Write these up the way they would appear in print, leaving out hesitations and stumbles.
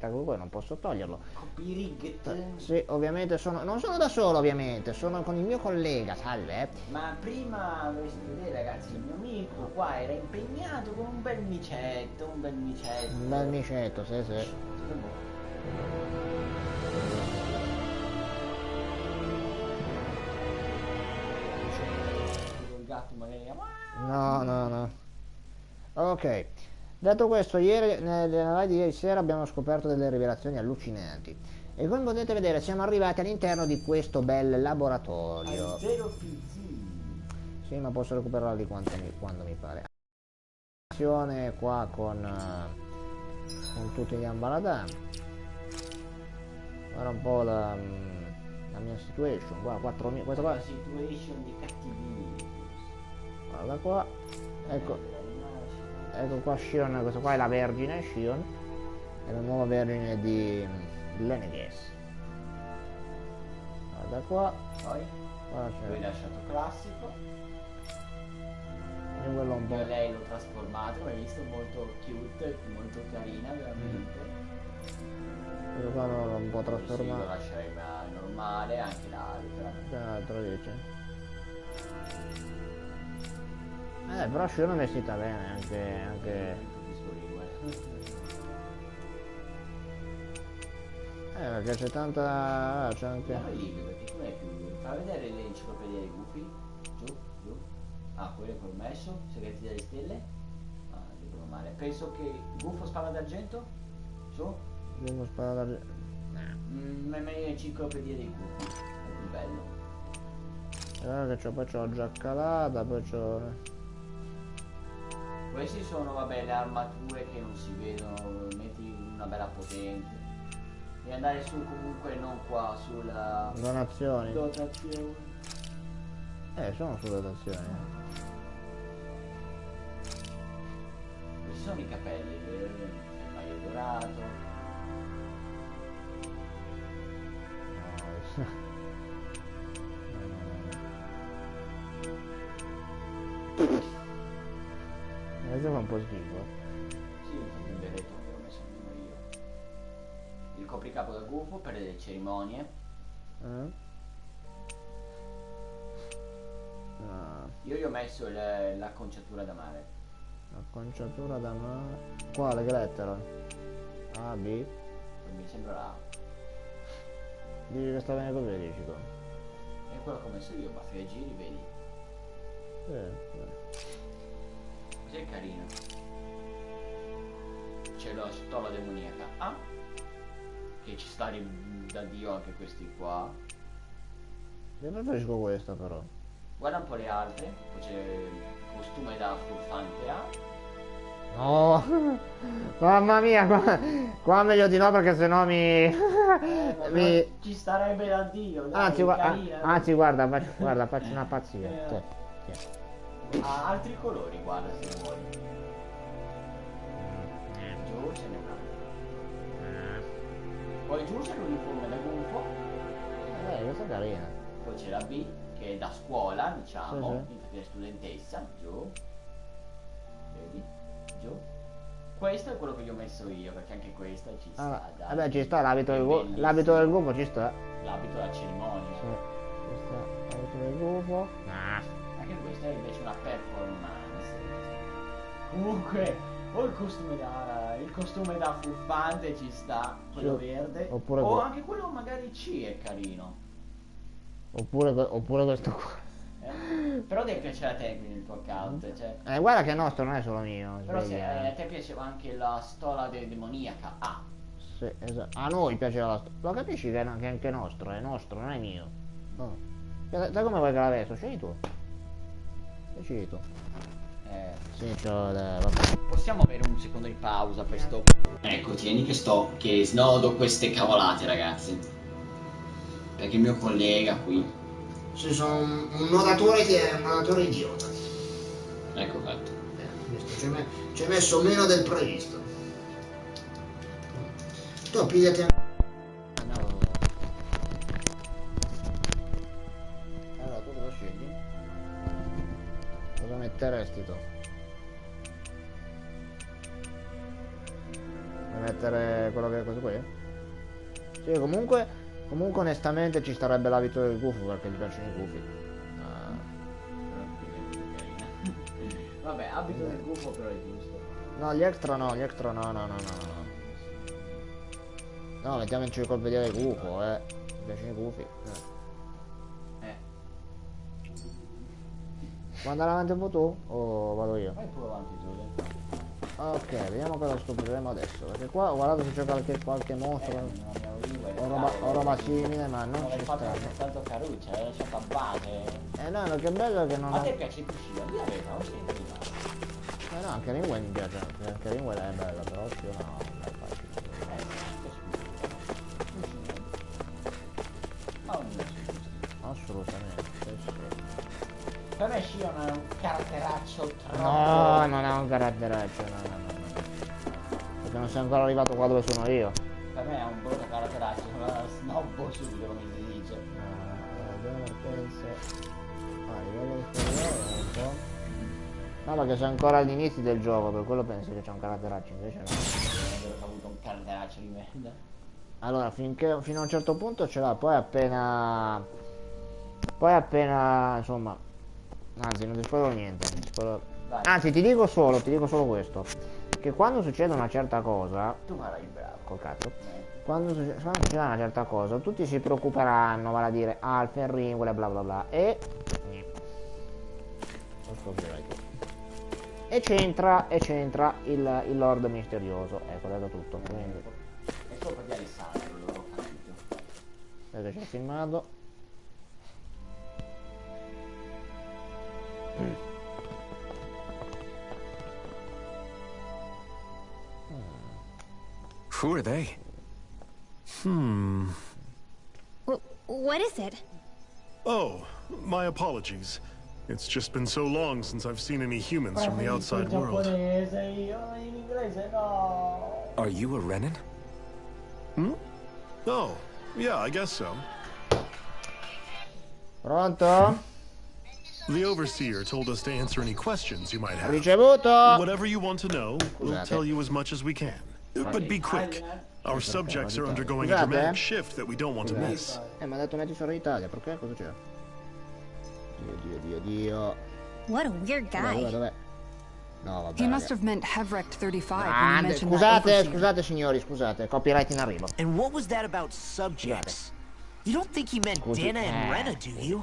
comunque non posso toglierlo. Copyright. Sì, ovviamente non sono da solo, ovviamente, sono con il mio collega, salve. Ma prima dovresti vedere, ragazzi, il mio amico qua era impegnato con un bel micetto, un bel micetto. Un bel micetto, sì, sì. Il gatto magari. No. Ok. Detto questo, ieri, nella live di ieri sera abbiamo scoperto delle rivelazioni allucinanti. E come potete vedere siamo arrivati all'interno di questo bel laboratorio. Zero fizzi. Sì, ma posso recuperarli quando mi pare. Qua con tutti gli ambaradam. Guarda un po' la mia situation. Guarda, 4.000. Questa qua. La situation di cattivi. Guarda qua. Ecco qua shionne, questa qua è la vergine shionne. È la nuova vergine di Leneges. Guarda qua. Poi? Qua c'è. Lui lasciato classico. E quello un po'. Io lei l'ho trasformato, come hai visto, molto cute, molto carina, veramente. Quello qua l'ho un po' Sì, lo trasformato. lascerei normale, anche l'altra. L'altro dice. Però shionne è vestita bene, anche. Perché c'è tanta. C'è anche. Andiamo lì, perché come è più. Fa vedere l'enciclopedia dei gufi. Giù. Ah, quello è col messo. Segreti delle stelle. Ah, dicono male. Penso che gufo spada d'argento. Su. Devo sparare. Meglio enciclopedia dei gufi. È più bello. Guarda che poi c'ho già calata, poi c'ho. Questi sono, vabbè, le armature che non si vedono. Metti una bella potente. Devi andare su comunque, non qua, sulla. Donazioni. Dotazione. Sono sulle donazioni. Questi sono i capelli, il maio dorato. Questo fa un po' schifo. Sì, un berretto che ho messo nemmeno io. Il copricapo da gufo per le cerimonie. Io gli ho messo l'acconciatura da mare. L'acconciatura da mare. Quale che lettera? A, B. Mi sembra la A. Dici che sta bene così, dici tu. È quello che ho messo io, basta che giri, vedi. Così è carino. C'è la stola demoniaca A, che ci sta da Dio anche questi qua. Io preferisco questa però. Guarda un po' le altre, poi c'è il costume da furfante A. No, mamma mia, qua meglio di no perché sennò Ci starebbe da Dio, dai, anzi guarda, faccio una pazzia. Ha altri colori, guarda se vuoi. Giù ce n'è un altro. Poi giù c'è l'uniforme da gufo. Questa è carina. Poi c'è la B, che è da scuola, diciamo, Sì. infatti è studentessa, giù. Vedi? Giù. Questo è quello che gli ho messo io, perché anche questa ci sta. Vabbè, ci sta l'abito del gufo, ci sta. L'abito da cerimonia. Sì, ci sta l'abito del gufo. Anche questa è invece una performance. Comunque, o il costume da furfante ci sta, quello verde. O anche quello magari C è carino. Oppure questo qua. Però deve piacere a te quindi il tuo account, cioè. Guarda che il nostro non è solo mio. Però se a te piaceva anche la stola demoniaca A. Sì, esatto. A noi piaceva la stola. Lo capisci che è anche nostro, è nostro, non è mio. Oh. Sai come vuoi che la vesto? Scegli tu. Decidi tu. Sì, vabbè. Possiamo avere un secondo di pausa per sto. Ecco, tieni che snodo queste cavolate, ragazzi. Perché il mio collega qui. Sì, sono un nodatore che è un nodatore idiota. Ecco fatto. Ci hai messo meno del previsto. Tu pigliati. Allora, tu cosa scegli? Cosa metteresti tu? Vuoi mettere quello che è questo qui? Sì, comunque onestamente ci starebbe l'abito del gufo perché gli piacciono i gufi. Vabbè, abito del gufo però è giusto. No, gli extra no, no. No, mettiamoci il colpo del gufo, mi piacciono i gufi. Vuoi andare avanti un po' tu? O vado io? Vai pure avanti tu, Ok, vediamo cosa scopriremo adesso. Perché qua ho guardato se c'è qualche mostro o roba simile, ma non ci sta. Hai fatto Caruccia, hai lasciato a base. No, che bello che non A ho... te piace il cuscino? Io avevo, non si prima. No, anche Ringway mi piace, anche Ringway è bello, però sì, no, dai, assolutamente, sì. Per me Shionne è un caratteraccio troppo... No, non è un caratteraccio, no. Perché non sei ancora arrivato qua dove sono io. Per me è un brutto caratteraccio, ma snobbo subito come si dice. Livello superiore un po'. No, perché sei ancora all'inizio del gioco, per quello pensi che c'è un caratteraccio, invece no. Ho avuto un caratteraccio di merda. Allora, fino a un certo punto ce l'ha, poi appena, insomma, anzi non ti spoilerò niente, anzi ti dico solo questo, che quando succede una certa cosa, tu farai bravo. col cazzo, quando succede una certa cosa, tutti si preoccuperanno, vale a dire altre, ringole, bla bla bla, e lo scoprirai tu. E c'entra il lord misterioso, ecco, detto tutto, quindi... È solo per dire il salvare, non l'ho capito. Vedete, c'è filmato. Who are they? What is it? Oh, my apologies. It's just been so long since I've seen any humans from the outside world. Io in inglese no. Are you a Renan? Oh, yeah, I guess so. Pronto? The Overseer told us to answer any questions you might have. Ricevuto! Whatever you want to know, we'll tell you as much as we can. But be quick. Our subjects are undergoing a dramatic shift that we don't want to miss. Mi ha detto metti solo Italia, perché? Cosa c'è? Dio. What a weird guy. Dov'è? No, vabbè. He must have meant Hevrecht 35 when he mentioned that overseer. Scusate signori, scusate, copyright in arrivo. And what was that about subjects? You don't think he meant Dana and Rena, do you?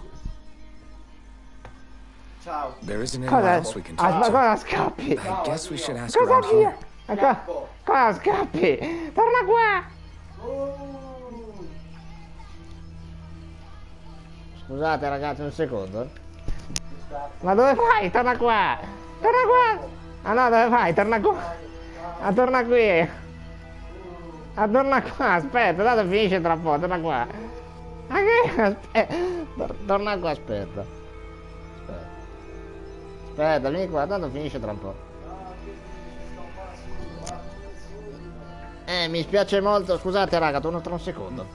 Ciao. There isn't anyone else we can talk to. Cosa scappi? I guess we should ask around here. Cosa scappi? Torna qua! Scusate ragazzi, un secondo. Ma dove vai? Torna qua! Torna qua! Ah no, dove vai? Torna qua! Ah, torna qui! Ah, torna qua, aspetta, tanto finisce tra poco, torna qua! Ma che? Aspetta! Torna qua, aspetta! Aspetta, vieni qua, tanto finisce tra un po'. Mi spiace molto, scusate raga, torno tra un secondo.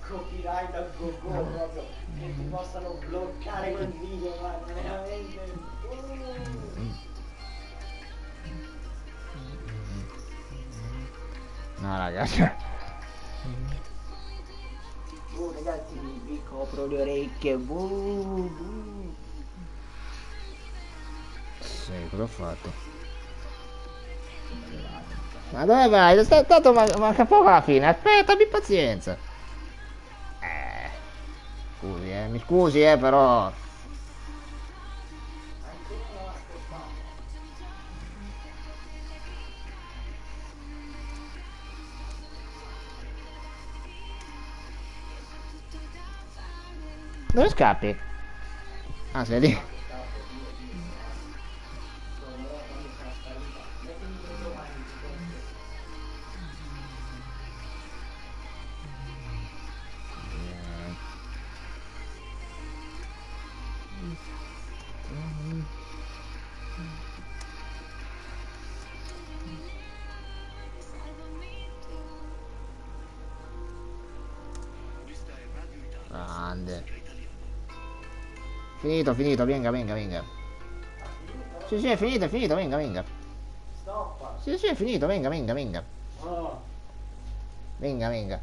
Copyright al go proprio. Che ti possano bloccare quel video, guarda, veramente. No ragazzi. Ragazzi, vi copro le orecchie. Sì, cosa ho fatto? Ma dove vai? Tanto manca poco alla fine, aspetta, abbi pazienza. Scusi, mi scusi, però. Dove scappi? Ah, sei lì. Grande. Finito, venga. Sì, è finito, venga. Stoppa. Sì, è finito, venga. Venga, venga.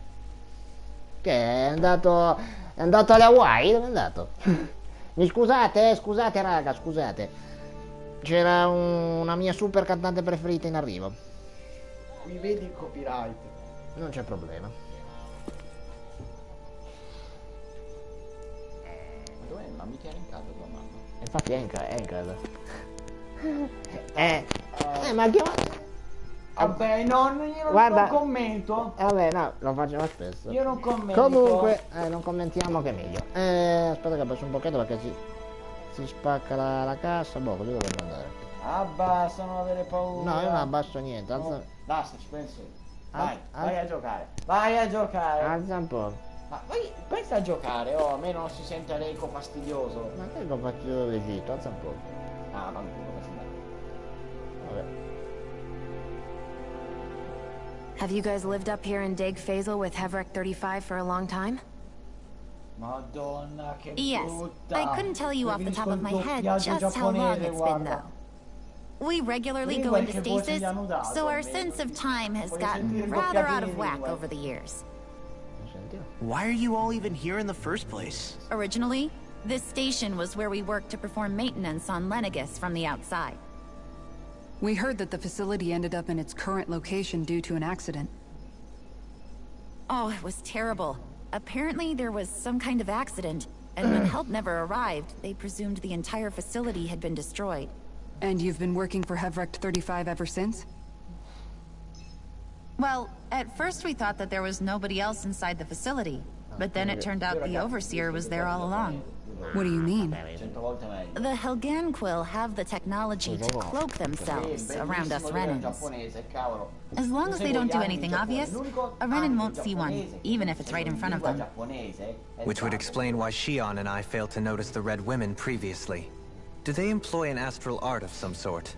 Che è andato alle Hawaii? Dove è andato? Mi scusate, scusate raga, scusate. C'era una mia super cantante preferita in arrivo. Qui vedi il copyright. Non c'è problema. Dov'è? Ma mica era in casa tua mamma. Infatti è in casa. Ma che... Vabbè, no, io Guarda, non commento. Vabbè, no, lo facciamo spesso. Io non commento. Comunque, non commentiamo che è meglio. Aspetta che passo un pochetto perché si spacca la cassa. Boh, così dovremmo andare. Abbassa, non avere paura. No, io non abbasso niente. Alza... No, basta, ci penso io. Vai, Al- vai a giocare. Vai a giocare. Alza un po'. Ma vai, pensa a giocare, oh, almeno non si sente l'eco fastidioso. Ma che lo faccio d'Egitto? Alza un po'. Ah, va bene, Vabbè. Have you guys lived up here in Dig Faisal with Hevrek 35 for a long time? Madonna, che Yes. brutta. I couldn't tell you off the top of my head Doppiaggio just how long giapponese, it's been, guarda. though. We regularly go into stasis, so our sense of time has gotten rather out of whack over the years. Why are you all even here in the first place? Originally, this station was where we worked to perform maintenance on Lenegis from the outside. We heard that the facility ended up in its current location due to an accident. Oh, it was terrible. Apparently there was some kind of accident, and when help never arrived, they presumed the entire facility had been destroyed. And you've been working for Hevrek 35 ever since? Well, at first we thought that there was nobody else inside the facility, but then it turned out the Overseer was there all along. What do you mean? 100 volte meglio. The Helganquil have the technology to cloak themselves around us Renans. Giapponese, cavolo. As long as they don't do anything obvious, a Renan won't see one, even if it's right in front of them. Which would explain why Shionne and I failed to notice the Red Women previously. Do they employ an astral art of some sort?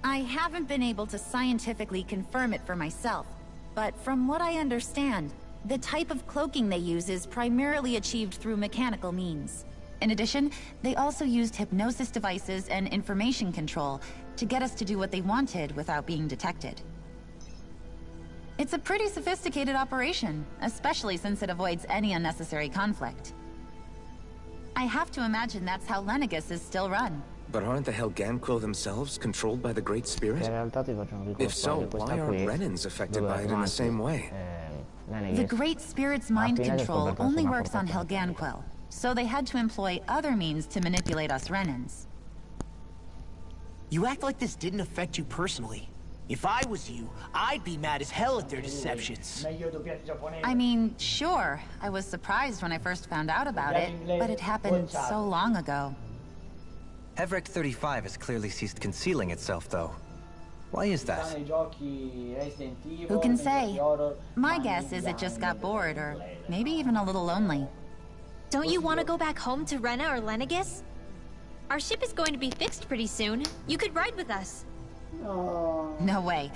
I haven't been able to scientifically confirm it for myself, but from what I understand, the type of cloaking they use is primarily achieved through mechanical means. In addition, they also used hypnosis devices and information control to get us to do what they wanted without being detected. It's a pretty sophisticated operation, especially since it avoids any unnecessary conflict. I have to imagine that's how Lenegis is still run. But aren't the Helganquil themselves controlled by the Great Spirit? In realtà ti faccio un If so, why aren't Renans affected by it in the same way? The Great Spirit's mind control only works on Helganquil, so they had to employ other means to manipulate us Renans. You act like this didn't affect you personally. If I was you, I'd be mad as hell at their deceptions. I mean, sure, I was surprised when I first found out about it, but it happened so long ago. Hevrek 35 has clearly ceased concealing itself, though. Why is that? Who can say? My guess is it just got bored, or maybe even a little lonely. Don't you want to go back home to Rena or Lenegis? Our ship is going to be fixed pretty soon. You could ride with us. No way.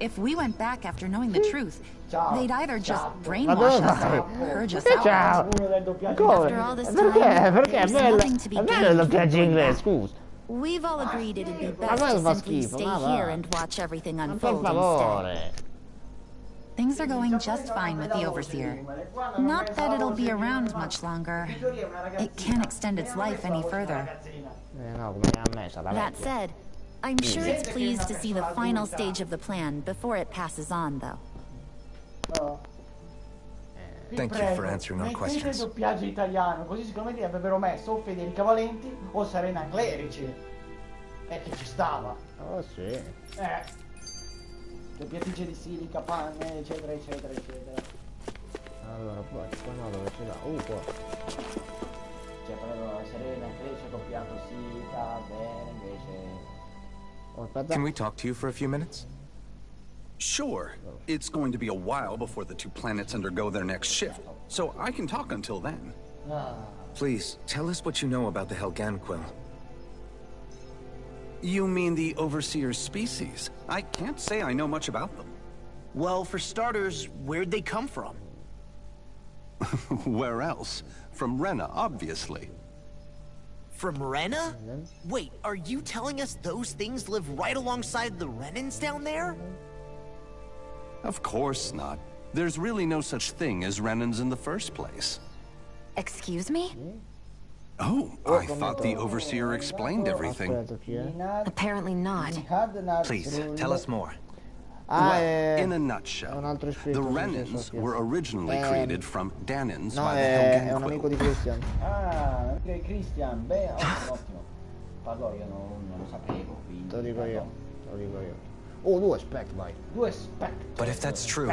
If we went back after knowing the truth, they'd either just brainwash us or purge us out. After all this time, there's nothing to be gained from that. We've all agreed it'd be best to simply stay here and watch everything unfold instead. Things are going just fine with the Overseer. Not that it'll be around much longer. It can't extend its life any further. That said, I'm sure it's pleased to see the final stage of the plan before it passes on, though. Thank you for answering our questions. Il doppiaggio italiano, così sicuramente avrebbero messo o Federica Valenti o Serena Clerici. Che ci stava. Oh sì. Doppiatrice di Silica, Panne, eccetera, eccetera, eccetera. Allora, poi no, dove ce l'ha? Qua. Cioè, però Serena Clerici ha doppiato Silica, bene, invece... Can we talk to you for a few minutes? Sure. It's going to be a while before the two planets undergo their next shift, so I can talk until then. Please, tell us what you know about the Helganquil. You mean the Overseer's species? I can't say I know much about them. Well, for starters, where'd they come from? Where else? From Rena, obviously. From Rena? Wait, are you telling us those things live right alongside the Renans down there? Of course not. There's really no such thing as Renans in the first place. Excuse me? Oh, I thought the Overseer explained everything. Apparently not. Please, tell us more. Well, in a nutshell, the Renans were originally created from Danans by the Helgenquill. Ah, Christian, beh, ottimo. Parlo io, non lo sapevo, quindi... Te lo dico io. Oh, 2 spect, vai. 2 spect. But if that's true,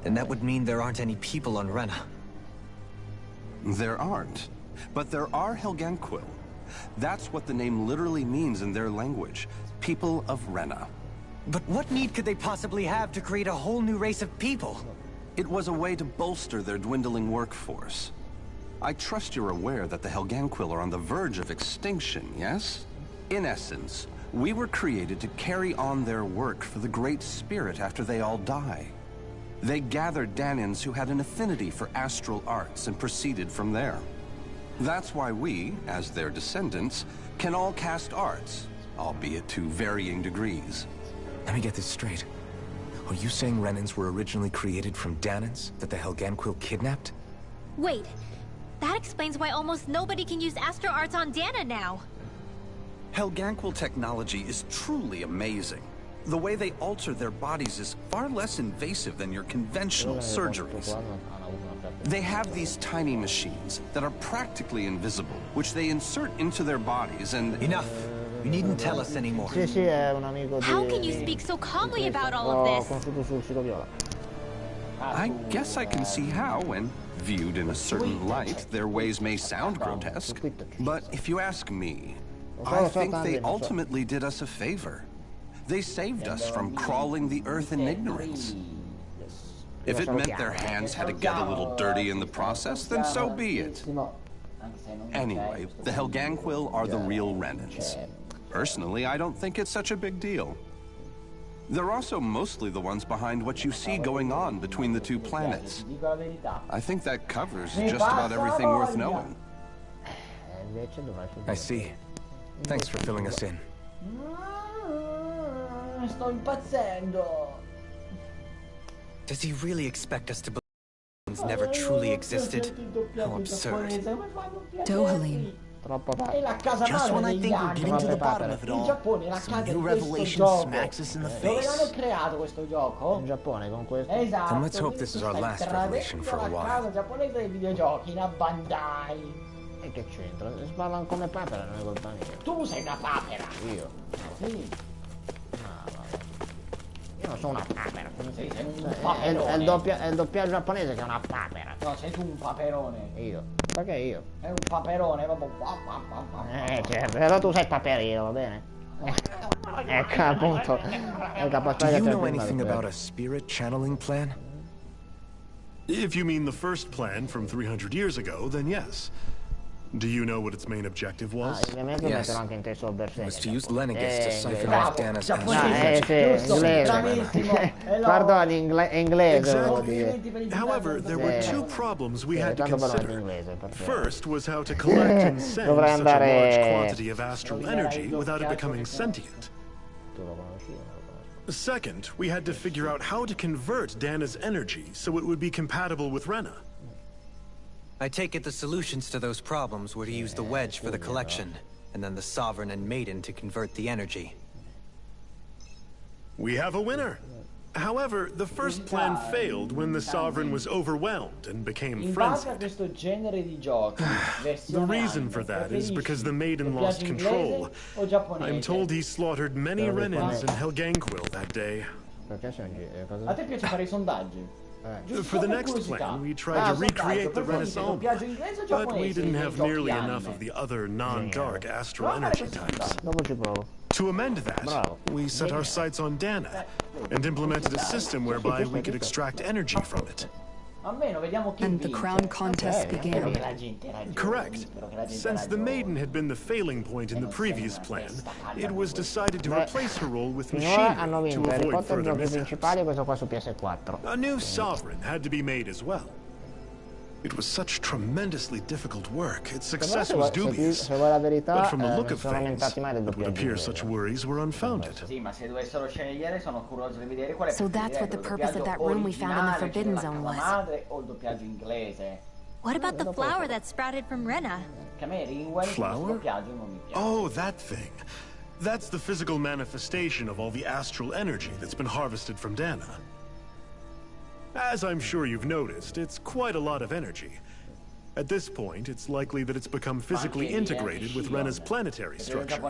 then that would mean there aren't any people on Rena. There aren't, but there are Helgenquill. That's what the name literally means in their language, people of Rena. But what need could they possibly have to create a whole new race of people? It was a way to bolster their dwindling workforce. I trust you're aware that the Helgenquill are on the verge of extinction, yes? In essence, we were created to carry on their work for the Great Spirit after they all die. They gathered Danans who had an affinity for astral arts and proceeded from there. That's why we, as their descendants, can all cast arts, albeit to varying degrees. Let me get this straight. Are you saying Renans were originally created from Danans that the Helgenquill kidnapped? Wait, that explains why almost nobody can use astral arts on Dana now. Helgenquill technology is truly amazing. The way they alter their bodies is far less invasive than your conventional surgeries. They have these tiny machines that are practically invisible, which they insert into their bodies and... Enough! You needn't tell us anymore. How can you speak so calmly about all of this? I guess I can see how, when viewed in a certain light, their ways may sound grotesque. But if you ask me, I think they ultimately did us a favor. They saved us from crawling the earth in ignorance. If it meant their hands had to get a little dirty in the process, then so be it. Anyway, the Helgenquill are the real Renans. Personally, I don't think it's such a big deal. They're also mostly the ones behind what you see going on between the two planets. I think that covers just about everything worth knowing. I see. Thanks for filling us in. Sto impazzendo. Does he really expect us to believe Helens never truly existed? How absurd. Dohalim. Just when I think we're getting to the bottom of it all, some new revelation smacks us in the face. Dove l'hanno creato questo gioco? In Giappone con questo. Esatto. Then let's hope this is our last revelation for a while. La casa giapponese dei videogiochi, una Bandai. E che c'entra? Sballano come papera, non è colpa mia. Tu sei una papera. Io? Sì. Io non sono una papera. Sì, sei un paperone. È il doppiaggio giapponese che è una papera. No, sei tu un paperone. Io? Perché io? È un paperone, proprio. Certo, però tu sei paperino, va bene? Ecco, appunto. Do you know anything about a spirit channeling plan? If you mean the first plan from 300 years ago, then yes. Do you know what its main objective was? Yes. It was to use Lenegis to siphon off Dana's Pardon, inglese. Exactly. However, there were two problems we had to consider. First was how to collect and send such a large quantity of astral energy without it becoming sentient. Second, we had to figure out how to convert Dana's energy so it would be compatible with Rena. I take it the solutions to those problems were to use the wedge for the collection, and then the Sovereign and Maiden to convert the energy. We have a winner. However, the first plan failed when the Sovereign was overwhelmed and became frenzied. The reason for that is because the Maiden lost control. I'm told he slaughtered many Renans and Helgenquill that day. A te piace fare I sondaggi? For the next plan, we tried to recreate the Renaissance, but we didn't have nearly enough of the other non-dark astral energy types. To amend that, we set our sights on Dana and implemented a system whereby we could extract energy from it. And the crown contest began. Correct. Since the Maiden had been the failing point in the previous plan, it was decided to replace her role with machinery to avoid further mishaps. A new Sovereign had to be made as well. It was such tremendously difficult work. Its success was dubious. But from the look of things, it would appear such worries were unfounded. So that's what the purpose of that room we found in the Forbidden Zone was. What about the flower that sprouted from Rena? Flower? Oh, that thing. That's the physical manifestation of all the astral energy that's been harvested from Dana. As I'm sure you've noticed, it's quite a lot of energy. At this point, it's likely that it's become physically integrated with Rena's planetary structure.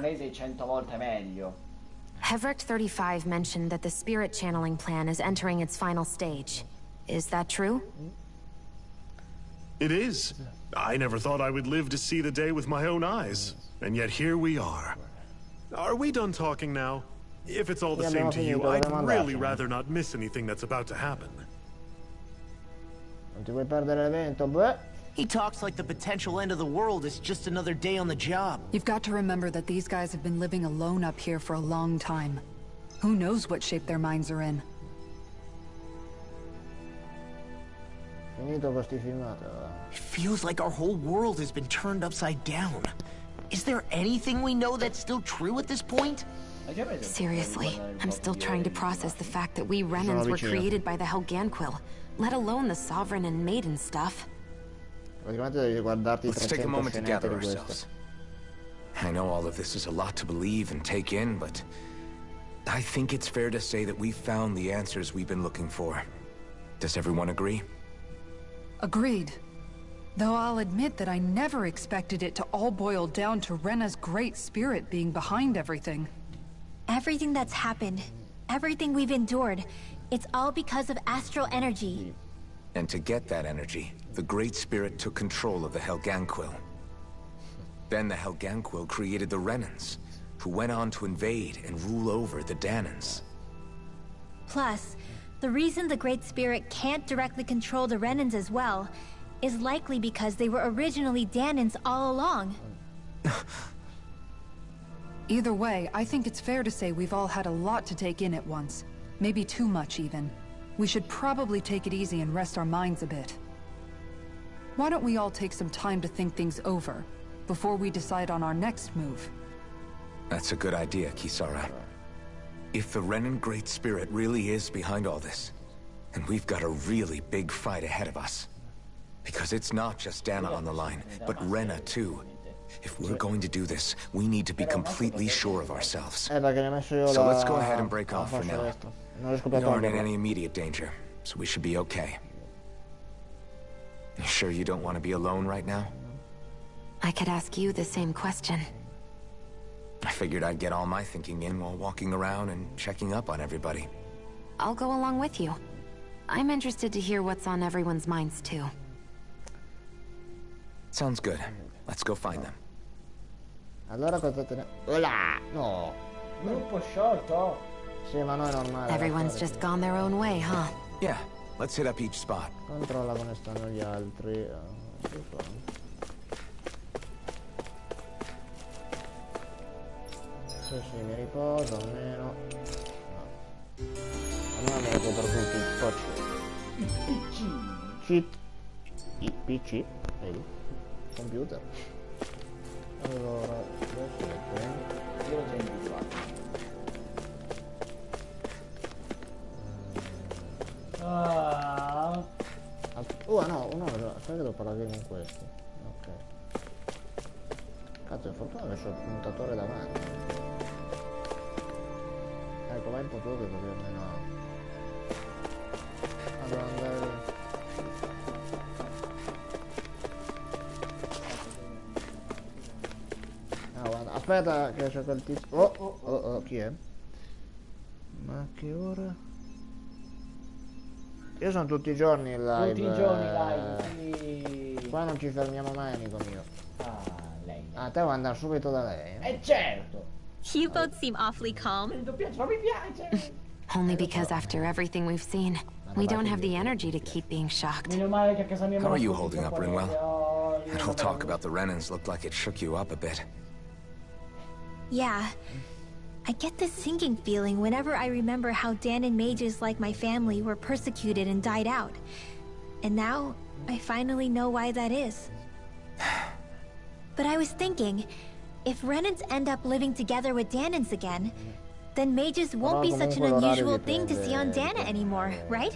Hevrek 35 mentioned that the spirit channeling plan is entering its final stage. Is that true? It is. I never thought I would live to see the day with my own eyes. And yet here we are. Are we done talking now? If it's all the same to you, I'd really rather not miss anything that's about to happen. He talks like the potential end of the world is just another day on the job. You've got to remember that these guys have been living alone up here for a long time. Who knows what shape their minds are in? It feels like our whole world has been turned upside down. Is there anything we know that's still true at this point? Seriously, I'm still trying to process the fact that we Renans were created by the Helganquil, let alone the Sovereign and Maiden stuff. Let's take a moment to gather ourselves. I know all of this is a lot to believe and take in, but I think it's fair to say that we've found the answers we've been looking for. Does everyone agree? Agreed. Though I'll admit that I never expected it to all boil down to Rena's great spirit being behind everything. Everything that's happened, everything we've endured, it's all because of astral energy. And to get that energy, the Great Spirit took control of the Helganquil. Then the Helganquil created the Renans, who went on to invade and rule over the Danans. Plus, the reason the Great Spirit can't directly control the Renans as well is likely because they were originally Danans all along. Either way, I think it's fair to say we've all had a lot to take in at once. Maybe too much, even. We should probably take it easy and rest our minds a bit. Why don't we all take some time to think things over, before we decide on our next move? That's a good idea, Kisara. If the Renan Great Spirit really is behind all this, then we've got a really big fight ahead of us. Because it's not just Dana on the line, but Rena too. If we're going to do this, we need to be completely sure of ourselves. So let's go ahead and break off for now. We aren't in any immediate danger, so we should be okay. You sure you don't want to be alone right now? I could ask you the same question. I figured I'd get all my thinking in while walking around and checking up on everybody. I'll go along with you. I'm interested to hear what's on everyone's minds too. Sounds good. Let's go find them. Allora cosa te ne... Hola! No! Gruppo sciolto? Sì, ma no, è normale. Everyone's just gone their own way, huh? Yeah, let's hit up each spot. Controlla come stanno gli altri. Sì, mi riposo almeno. No. Almeno mi recupero tutti i PC. Cheat. I PC? Vedi? Computer. Allora, adesso io l'ho già individuato. No, sai che devo parlare con questo. Ok. Cazzo, è fortuna che c'ho il puntatore davanti. Ecco, vai un po' tu che così almeno... Allora andare... Aspetta che c'è quel tizio. Oh, chi è? Ma che ora? Io sono tutti i giorni in live. Tutti i giorni live, sì. Qua non ci fermiamo mai, amico mio. Lei. Ah, te vuoi andare subito da lei? Certo. You both seem awfully calm. Ma mi piace. Only because after everything we've seen, we don't have the energy to keep being shocked. How are you holding up, Rinwell? That whole talk about the Renans looked like it shook you up a bit. Yeah. I get this sinking feeling whenever I remember how Danan mages like my family were persecuted and died out. And now, I finally know why that is. But I was thinking, if Renans end up living together with Danans again, then mages won't be such an unusual thing to see on Dana anymore, right?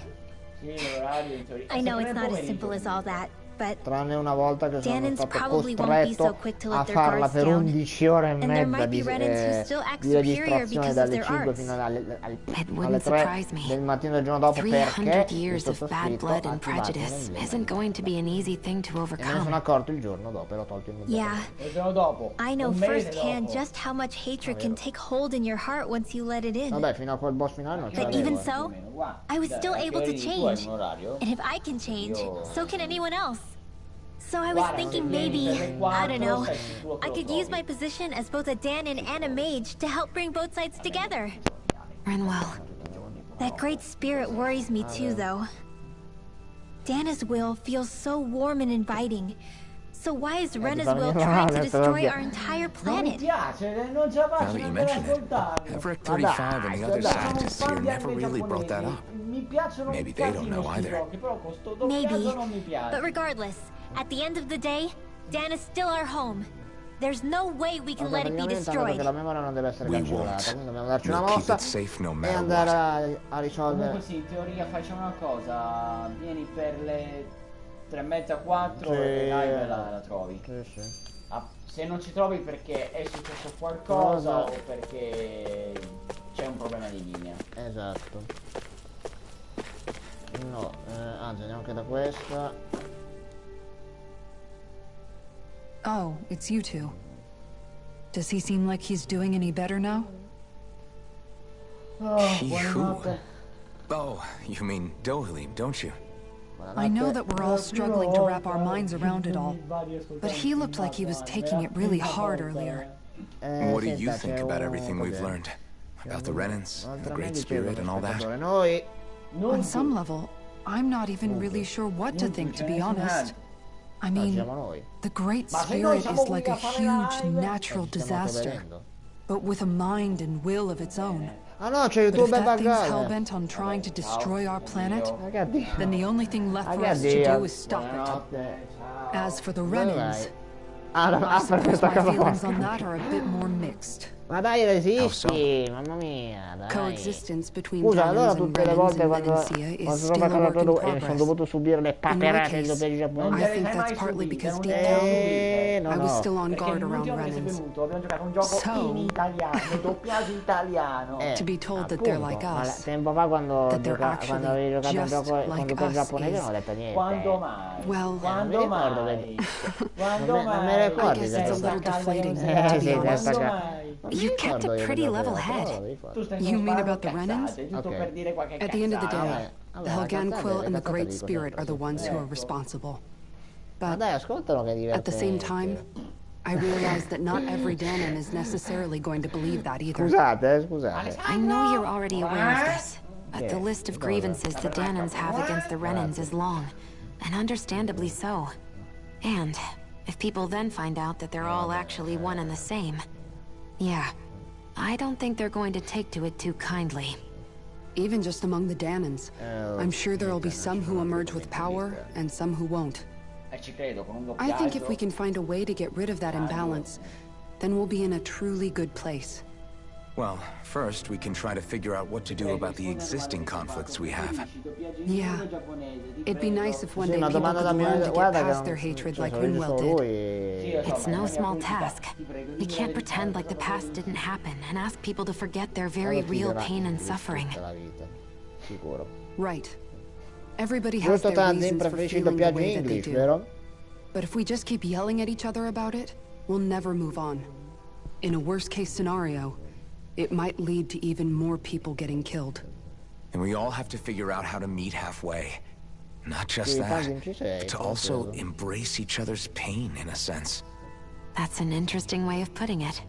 I know it's not as simple as all that, but tranne una volta che sono Danans stato probably won't be so costretto quick to a let their farla guards per down. 11 ore e And there mezza might be Renans who still act di superior registrazione because of dalle their 5 arts. fino alle It 3 wouldn't surprise me. del mattino del giorno dopo 300 perché years il of bad sottoscritto blood ha and attivato prejudice l'emblema. isn't going to be an easy thing to E me ne sono overcome. accorto il giorno dopo e l'ho tolto immediatamente. Yeah, Il giorno dopo. I know un mese firsthand dopo. just how much hatred can take hold in your heart once you let it in. Vabbè, fino a quel boss finale non ce But l'avevo. even so, I was still able to change. orario? And if I can change, so can anyone else. So I was Guarda, thinking se vieni maybe, per le I quattro, don't know, sei sicuro che I lo could use trovi. my position as both a Danon and a mage to help bring both sides together. Renwell, That great spirit worries me too, though. Dana's will feels so warm and inviting. So why is Rena's will trying to destroy our entire Non mi planet? piace, non ce la Now faccio that you neanche ad mention it, ascoltarlo. Everett 35 and the other scientists here Sono never fan di really anime brought that up. giapponesi. Mi piacciono Maybe un they don't casino know sti either. giochi, però con sto Maybe, doppiaggio non mi piace. but regardless, at the end of the day, Dana's still our home. There's no way we can let it be Praticamente hanno detto destroyed. che la memoria non deve essere We cancellata, won't. quindi dobbiamo darci una We'll keep mossa it safe no e matter andare a risolvere. Comunque sì, in teoria facciamo una cosa, vieni per le 3:30, 4 Sì. e live la trovi. Sì. Se non ci trovi perché è successo qualcosa Cosa? o perché c'è un problema di linea. Esatto. No, anzi andiamo anche da questa. Oh, it's you two. Does he seem like he's doing any better now? He who? Oh, you mean Dohalim, don't you? I know that we're all struggling to wrap our minds around it all, but he looked like he was taking it really hard earlier. What do you think about everything we've learned? About the Renans, the Great Spirit, and all that? Noi On some level, I'm not even really sure what to think, to be honest. I mean, the Great Spirit is like a huge natural disaster, but with a mind and will of its own. Ah no, c'è But YouTube if that thing's buggato. hell-bent on trying to destroy our planet, Ragazzi, then the only thing left for us to do is stop it. As for the Renans, ah, no, I suppose questa my cosa feelings qua. on that are a bit more mixed. Ma dai, resisti, mamma mia, dai. Coexistence between Scusa, allora Danans and tutte le Renans volte in quando Venencia is sono still a beccato work in e sono progress. dovuto subire le In my paperate dei case, doppiaggi giapponesi. I think that's partly because deep down, No, I was no. still on Perché guard around l'ultimo che sei Renans. venuto abbiamo giocato un gioco So- in italiano, doppiaggio italiano. To be told that they're like Ma us, tempo fa quando, that they're quando avevi actually giocato un just gioco con like doppiaggio us giapponese is- non ho detto niente. Quando mai? well, Quando non mi ricordo mai? che- Quando non mai? mi ricordi I guess it's a little deflating, sì, to be honest. questa Quando ca- mai? You kept a pretty level head. Tu stai You mean sparando about the cazzate, Renans? giusto Ok. per dire qualche At the end of the cazzata. day, Vabbè, the la Helgan cazzata- Quill and le the cazzate Great dico Spirit are the sempre. ones who are responsible. Ma But dai, ascoltalo che è divertente. at the same time, I realize that not every Danon is necessarily going to believe that either. Scusate. I know you're already aware of this, but the list of grievances the Danons have against the Renans is long, and understandably so. And if people then find out that they're all actually one and the same, yeah, I don't think they're going to take to it too kindly. Even just among the Danons, I'm sure there'll be some who emerge with power and some who won't. Ci credo, con un I think if doppiaggio. we can find a way to get rid of that imbalance, then we'll be in a truly good place. Well, first we can try to figure out what to do about the existing conflicts we have. Yeah. It'd be nice if one day Sì, una people domanda da could learn to get guarda che past non- their hatred cioè, like se lo dice Winwell solo did. lui. It's no small task. We can't pretend like the past didn't happen and ask people to forget their very real pain and suffering. La vita. Sicuro. Right. Everybody has Giusto, their Tanzin, reasons for preferisci il feeling the doppiaggio way in that they English, do. vero? But if we just keep yelling at each other about it, we'll never move on. In a worst-case scenario, it might lead to even more people getting killed. And we all have to figure out how to meet halfway. Not just Sì, that, Tanzin, ci sei, but to però also credo. embrace each other's pain in a sense. That's an interesting way of putting it.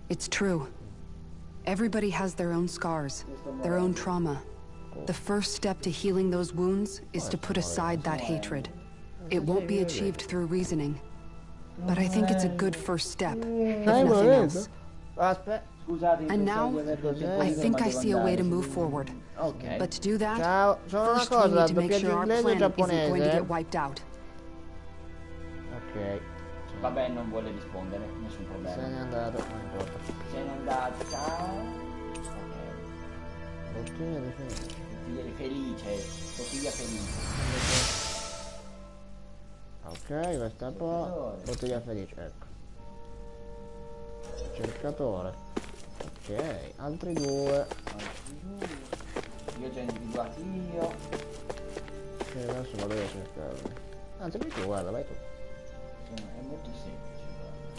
It's true. Everybody has their own scars, their own trauma. The first step to healing those wounds is to put aside that hatred. It won't be achieved through reasoning, but I think it's a good first step, if nothing else. Aspetta. Scusate, and now, I think I see a way to move forward. Ok. But to do that, Ciao, sono una first we cosa, need to make doppiaggio sure our inglese e planet isn't going to giapponese. get wiped out. Ok. Vabbè, non vuole rispondere, nessun problema. Se n'è andato, non importa. Se n'è andato, ciao. Ok. Bottiglia di felice. Bottiglia felice. Bottiglia felice. Ok, questa qua. Bottiglia felice, ecco. Cercatore. Ok, altri due. Io ho già individuati io. Ok, adesso vado a cercarli. Anzi, vai tu, guarda, vai tu. È molto semplice, guarda.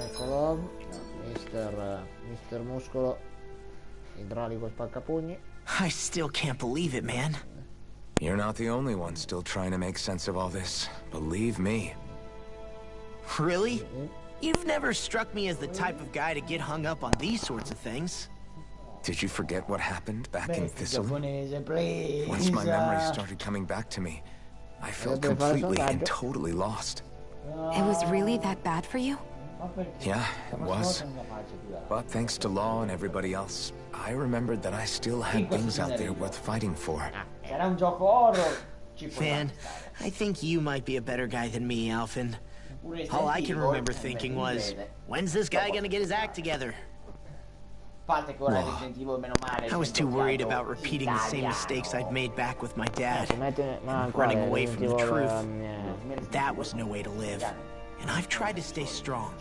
Eccolo. Mister Muscolo idraulico spaccapugni. I still can't believe it, man. You're not the only one still trying to make sense of all this. Believe me. Really? You've never struck me as the type of guy to get hung up on these sorts of things. Did you forget what happened back in Thistle? Please. Once my memory started coming back to me, I felt completely and totally lost. It was really that bad for you? Yeah, it was. But thanks to Law and everybody else, I remembered that I still had things out there worth fighting for. Era un gioco horror. Man, I think you might be a better guy than me, Alphen. All I can remember thinking was, when's this guy gonna get his act together? I was too worried about repeating the same mistakes I'd made back with my dad, and running away from the truth. That was no way to live. And I've tried to stay strong,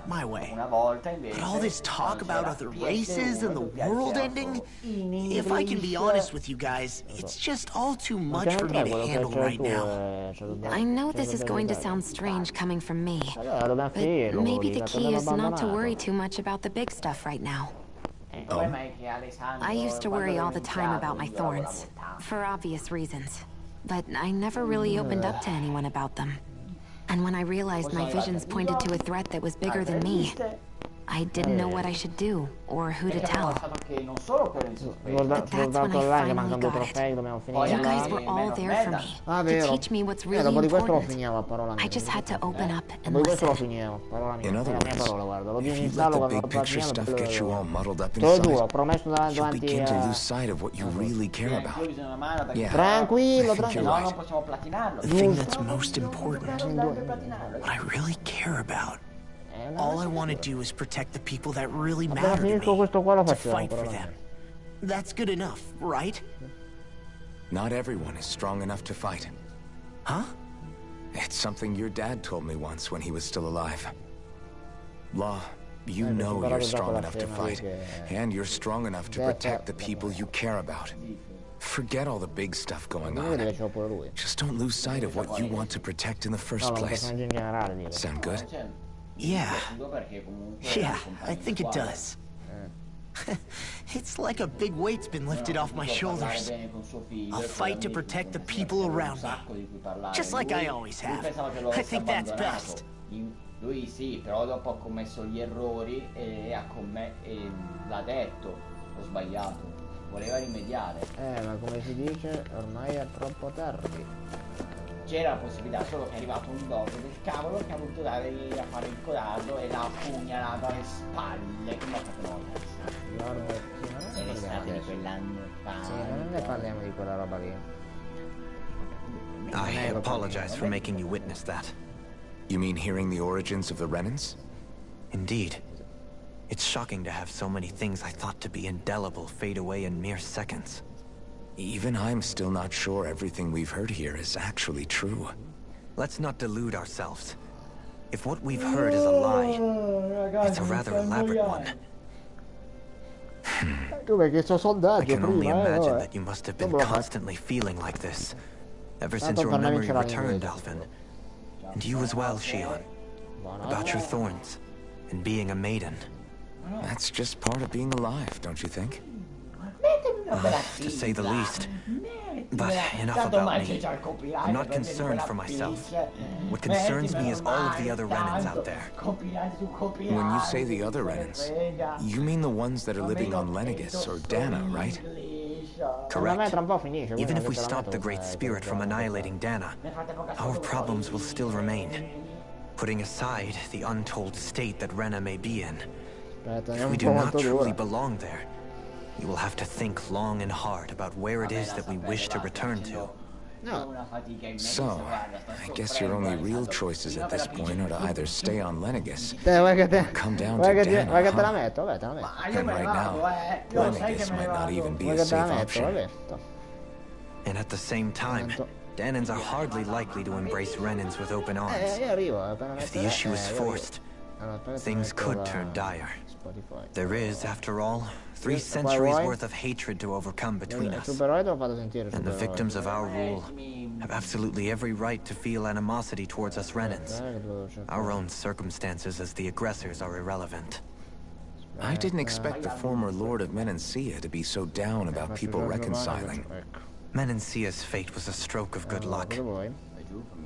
my way. But all this talk about other races and the world ending, if I can be honest with you guys, it's just all too much for me to handle right now. I know this is going to sound strange coming from me, but maybe the key is not to worry too much about the big stuff right now. I used to worry all the time about my thorns, for obvious reasons, but I never really opened up to anyone about them. And when I realized my visions pointed to a threat that was bigger than me, I didn't know what I should do, or who to tell. But that's when I finally got it. You guys were all there for me, to teach me what's really important. I just had to open up and listen. In other words, if you let the big picture stuff get you all muddled up inside, you'll begin to lose sight of what you really care about. Yeah, Tranquillo, The thing that's most important, what I really care about. All I want to do is protect the people that really matter to me, to fight for them. That's good enough, right? Not everyone is strong enough to fight. Huh? It's something your dad told me once when he was still alive. Law, you know you're strong enough to fight, and you're strong enough to protect the people you care about. Forget all the big stuff going on. Just don't lose sight of what you want to protect in the first place. Sound good? Yeah, I think it does. It's like a big weight's been lifted off my shoulders. I'll fight to protect the people around me, just like I always have. I think that's best. Lui sì, però dopo ha commesso gli errori e l'ha detto, ho sbagliato, voleva rimediare. Ma come si dice, ormai è troppo tardi. C'era la possibilità, solo che è arrivato un dogo del cavolo che ha voluto dare a fare il coraggio e l'ha pugnalato alle spalle, come ha fatto noi. Sei l'estate di quell'anno fa. Sì, non ne parliamo di quella roba lì. I apologize for making you witness that. You mean hearing the origins of the Renans? Indeed. It's shocking to have so many things I thought to be indelible fade away in mere seconds. Even I'm still not sure everything we've heard here is actually true. Let's not delude ourselves. If what we've heard is a lie, it's a rather elaborate one. I can only imagine that you must have been constantly feeling like this, ever since your memory returned, Alphen. And you as well, Shionne. About your thorns, and being a maiden. That's just part of being alive, don't you think? To say the least. But enough about me. I'm not concerned for myself. What concerns me is all of the other Renans out there. When you say the other Renans, you mean the ones that are living on Lenegis or Dana, right? Correct. Even if we stop the Great Spirit from annihilating Dana, our problems will still remain. Putting aside the untold state that Rena may be in, if we do not truly belong there, we will have to think long and hard about where it is that we wish to return to. So, I guess your only real choices at this point are to either stay on Lenegis or come down to Dana, huh? And right now, Lenegis might not even be a safe option. And at the same time, Danans are hardly likely to embrace Renans with open arms. If the issue is forced, things could turn dire. There is, after all, 3 centuries worth of hatred to overcome between us. And the victims of our rule have absolutely every right to feel animosity towards us Renans. Our own circumstances as the aggressors are irrelevant. I didn't expect the former Lord of Menancia to be so down about people reconciling. Menancia's fate was a stroke of good luck.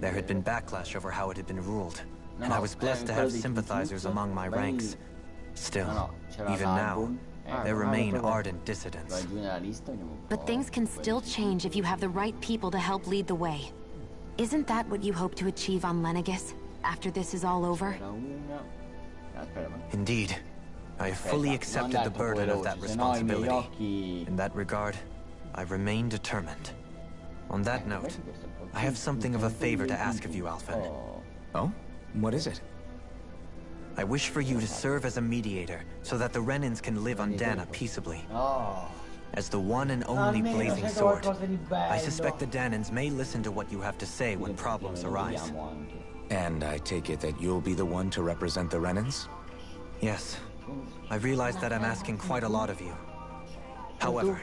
There had been backlash over how it had been ruled, and I was blessed to have sympathizers among my ranks. Still, even now, there remain ardent dissidents. But things can still change if you have the right people to help lead the way. Isn't that what you hope to achieve on Lenegis, after this is all over? Indeed. I have fully accepted the burden of that responsibility. In that regard, I remain determined. On that note, I have something of a favor to ask of you, Alphen. Oh? What is it? I wish for you to serve as a mediator, so that the Renans can live on Dana peaceably. As the one and only blazing sword, I suspect the Danans may listen to what you have to say when problems arise. And I take it that you'll be the one to represent the Renans? Yes. I realize that I'm asking quite a lot of you. However,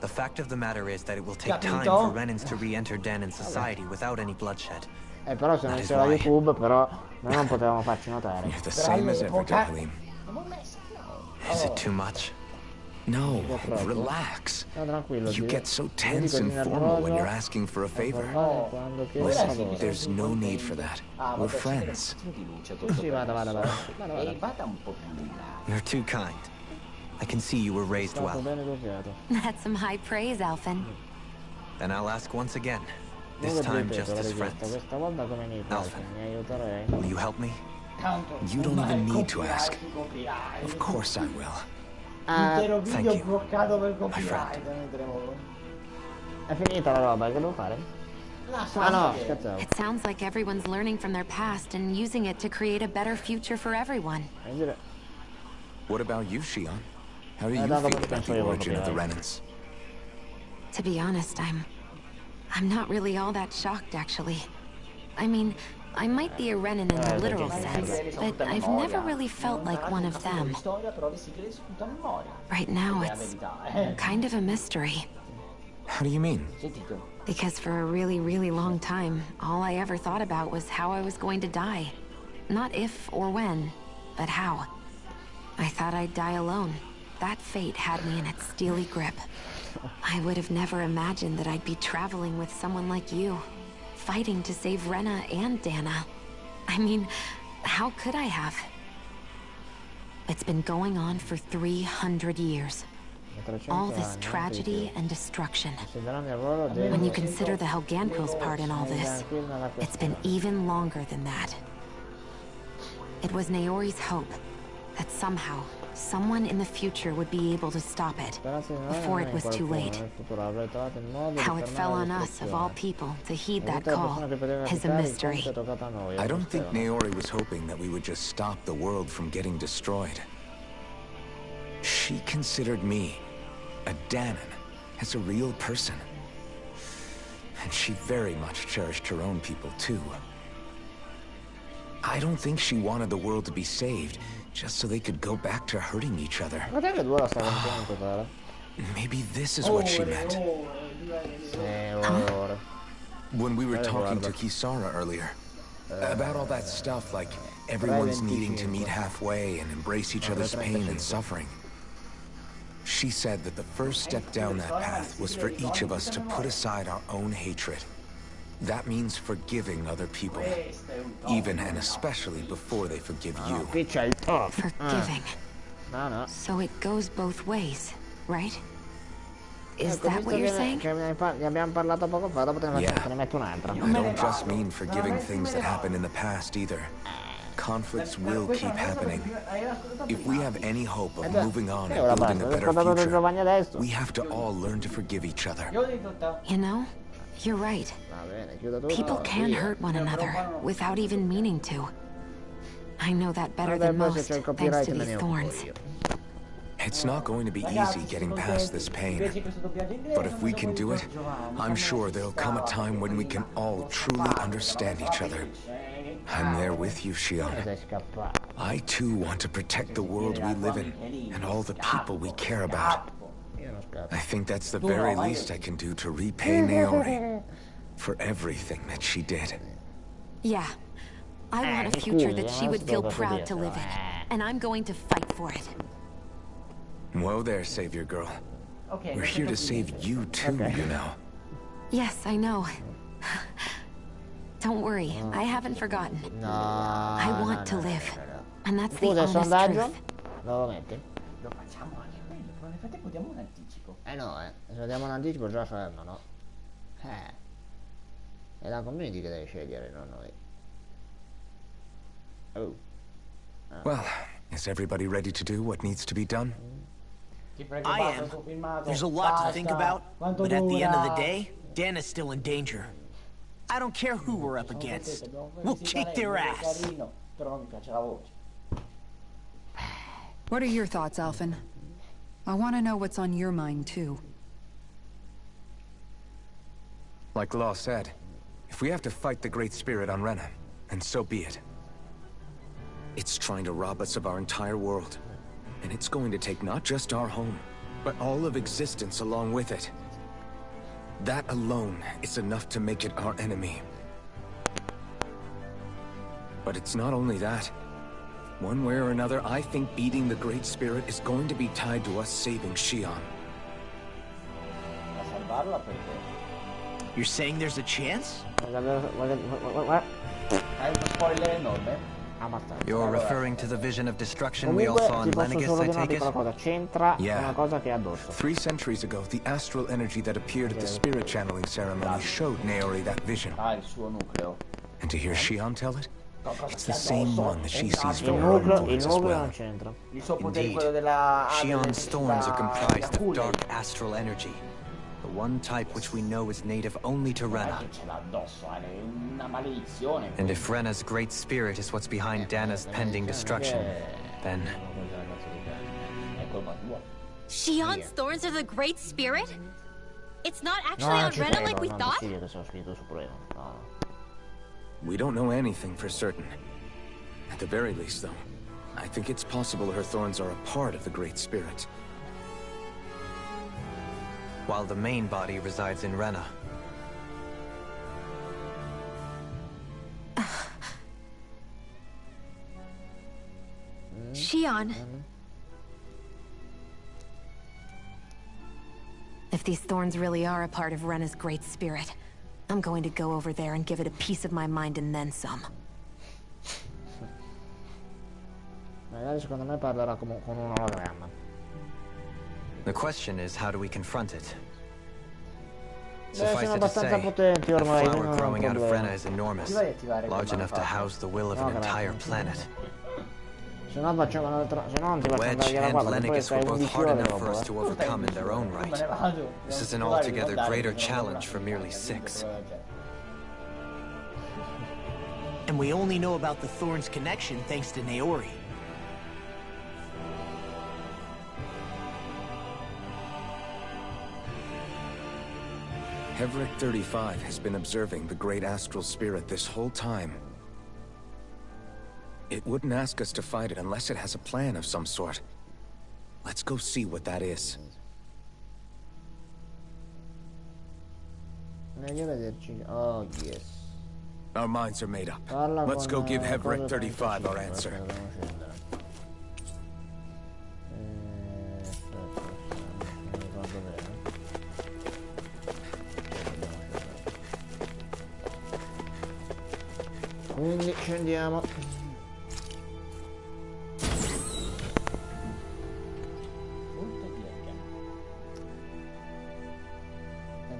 the fact of the matter is that it will take time for Renans to re-enter Danan society without any bloodshed. Però se non c'era YouTube, però noi non potevamo farci notare. You're the same as ever, darling. Is it too much? No, relax. You get so tense and formal when you're asking for a favor. Listen, there's no need for that. We're friends. You're too kind. I can see you were raised well. That's some high praise, Alphen. Then I'll ask once again. This time just as friends. Alphen, will you help me? You don't even need to ask. Of course I will. Thank you, my friend. È finita la roba, che devo fare? Ah no, scherzavo. It sounds like everyone's learning from their past and using it to create a better future for everyone. What about you, Shionne? How do you feel about the origin of the Renans? To be honest, I'm not really all that shocked, actually. I mean, I might be a Renan in the literal sense, but I've never really felt like one of them. Right now, it's kind of a mystery. How do you mean? Because for a really, really long time, all I ever thought about was how I was going to die. Not if or when, but how. I thought I'd die alone. That fate had me in its steely grip. I would have never imagined that I'd be traveling with someone like you, fighting to save Rena and Dana. I mean, how could I have? It's been going on for 300 years. All this tragedy and destruction. When you consider the Helganquil's part in all this, it's been even longer than that. It was Naori's hope that somehow, someone in the future would be able to stop it, before it was too late. How it fell on us, of all people, to heed that call, is a mystery. I don't think Naori was hoping that we would just stop the world from getting destroyed. She considered me, a Danan, as a real person. And she very much cherished her own people, too. I don't think she wanted the world to be saved, just so they could go back to hurting each other. Maybe this is what she meant. Huh? When we were talking to Kisara earlier, about all that stuff, like everyone's needing to meet halfway and embrace each other's pain and suffering. She said that the first step down that path was for each of us to put aside our own hatred. That means forgiving other people, even and especially before they forgive you. Forgiving. So it goes both ways, right? Is that what you're saying? Ne abbiamo parlato poco fa, dopo te ne metto un'altra. I don't just mean forgiving things that happened in the past either. Conflicts will keep happening. If we have any hope of moving on and building a better future, we have to all learn to forgive each other. You know, you're right. People can hurt one another without even meaning to. I know that better than most, thanks to these thorns. It's not going to be easy getting past this pain. But if we can do it, I'm sure there'll come a time when we can all truly understand each other. I'm there with you, Shionne. I too want to protect the world we live in and all the people we care about. I think that's the very least I can do to repay Naori for everything that she did. Yeah. I want a future that she would feel proud to live in, and I'm going to fight for it. Whoa there, Savior Girl. We're here to save you too, you know. Yes, I know. Don't worry, I haven't forgotten. I want to live, and that's the honest truth. Lo metti? Lo facciamo anche quello, però nel frattempo diamo un anticipo. Se diamo un anticipo già saranno, no? È la community che deve scegliere, non noi. Well, is everybody ready to do what needs to be done? I am. There's a lot to think about, but at the end of the day, Dan is still in danger. I don't care who we're up against. We'll kick their ass. What are your thoughts, Alphen? I want to know what's on your mind, too. Like Law said, if we have to fight the Great Spirit on Rena, then so be it. It's trying to rob us of our entire world. And it's going to take not just our home, but all of existence along with it. That alone is enough to make it our enemy. But it's not only that. One way or another, I think beating the Great Spirit is going to be tied to us saving Shionne. You're saying there's a chance? You're referring to the vision of destruction we all saw in Lenegis, I take it? Yeah. 3 centuries ago, the astral energy that appeared at the spirit channeling ceremony showed Naori that vision. And to hear Shionne tell it, it's the same one that she sees from her own thorns as well. Indeed, Shionne's thorns are comprised of dark astral energy. The one type which we know is native only to Rena. And if Rena's great spirit is what's behind Dana's pending destruction, then... Shionne's thorns are the great spirit? It's not actually on Rena like we thought? We don't know anything for certain. At the very least, though, I think it's possible her thorns are a part of the Great Spirit. While the main body resides in Rena. Shionne. If these thorns really are a part of Rena's great spirit, I'm going to go over there and give it a piece of my mind and then some. Magari secondo me parlerà con un ologramma. The question is, how do we confront it? Suffice it to say, the flower growing out of Rena is enormous, large enough to house the will of an entire planet. Wedge and Lenegis were both hard enough for us to overcome in their own right. This is an altogether greater challenge for merely 6. And we only know about the Thorns connection thanks to Naori. Hevric 35 has been observing the Great Astral Spirit this whole time. It wouldn't ask us to fight it unless it has a plan of some sort. Let's go see what that is. Oh, yes. Our minds are made up. Let's go give Hevric 35 our answer. Quindi scendiamo.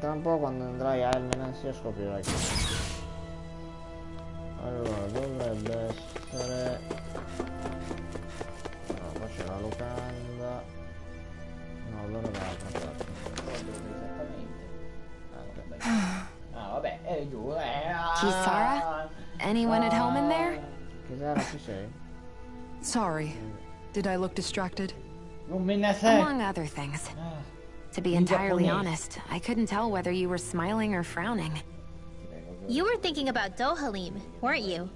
tra un po' quando andrai a Elmenansia scoprirai. Allora, dovrebbe essere... No, qua c'è la locanda. No, allora l'altra parte. Vabbè, è giù, Kisara? Anyone at home in there? Kisara, ci sei? Sorry. Did I look distracted? Among other things. To be entirely honest, I couldn't tell whether you were smiling or frowning. You were thinking about Dohalim, weren't you?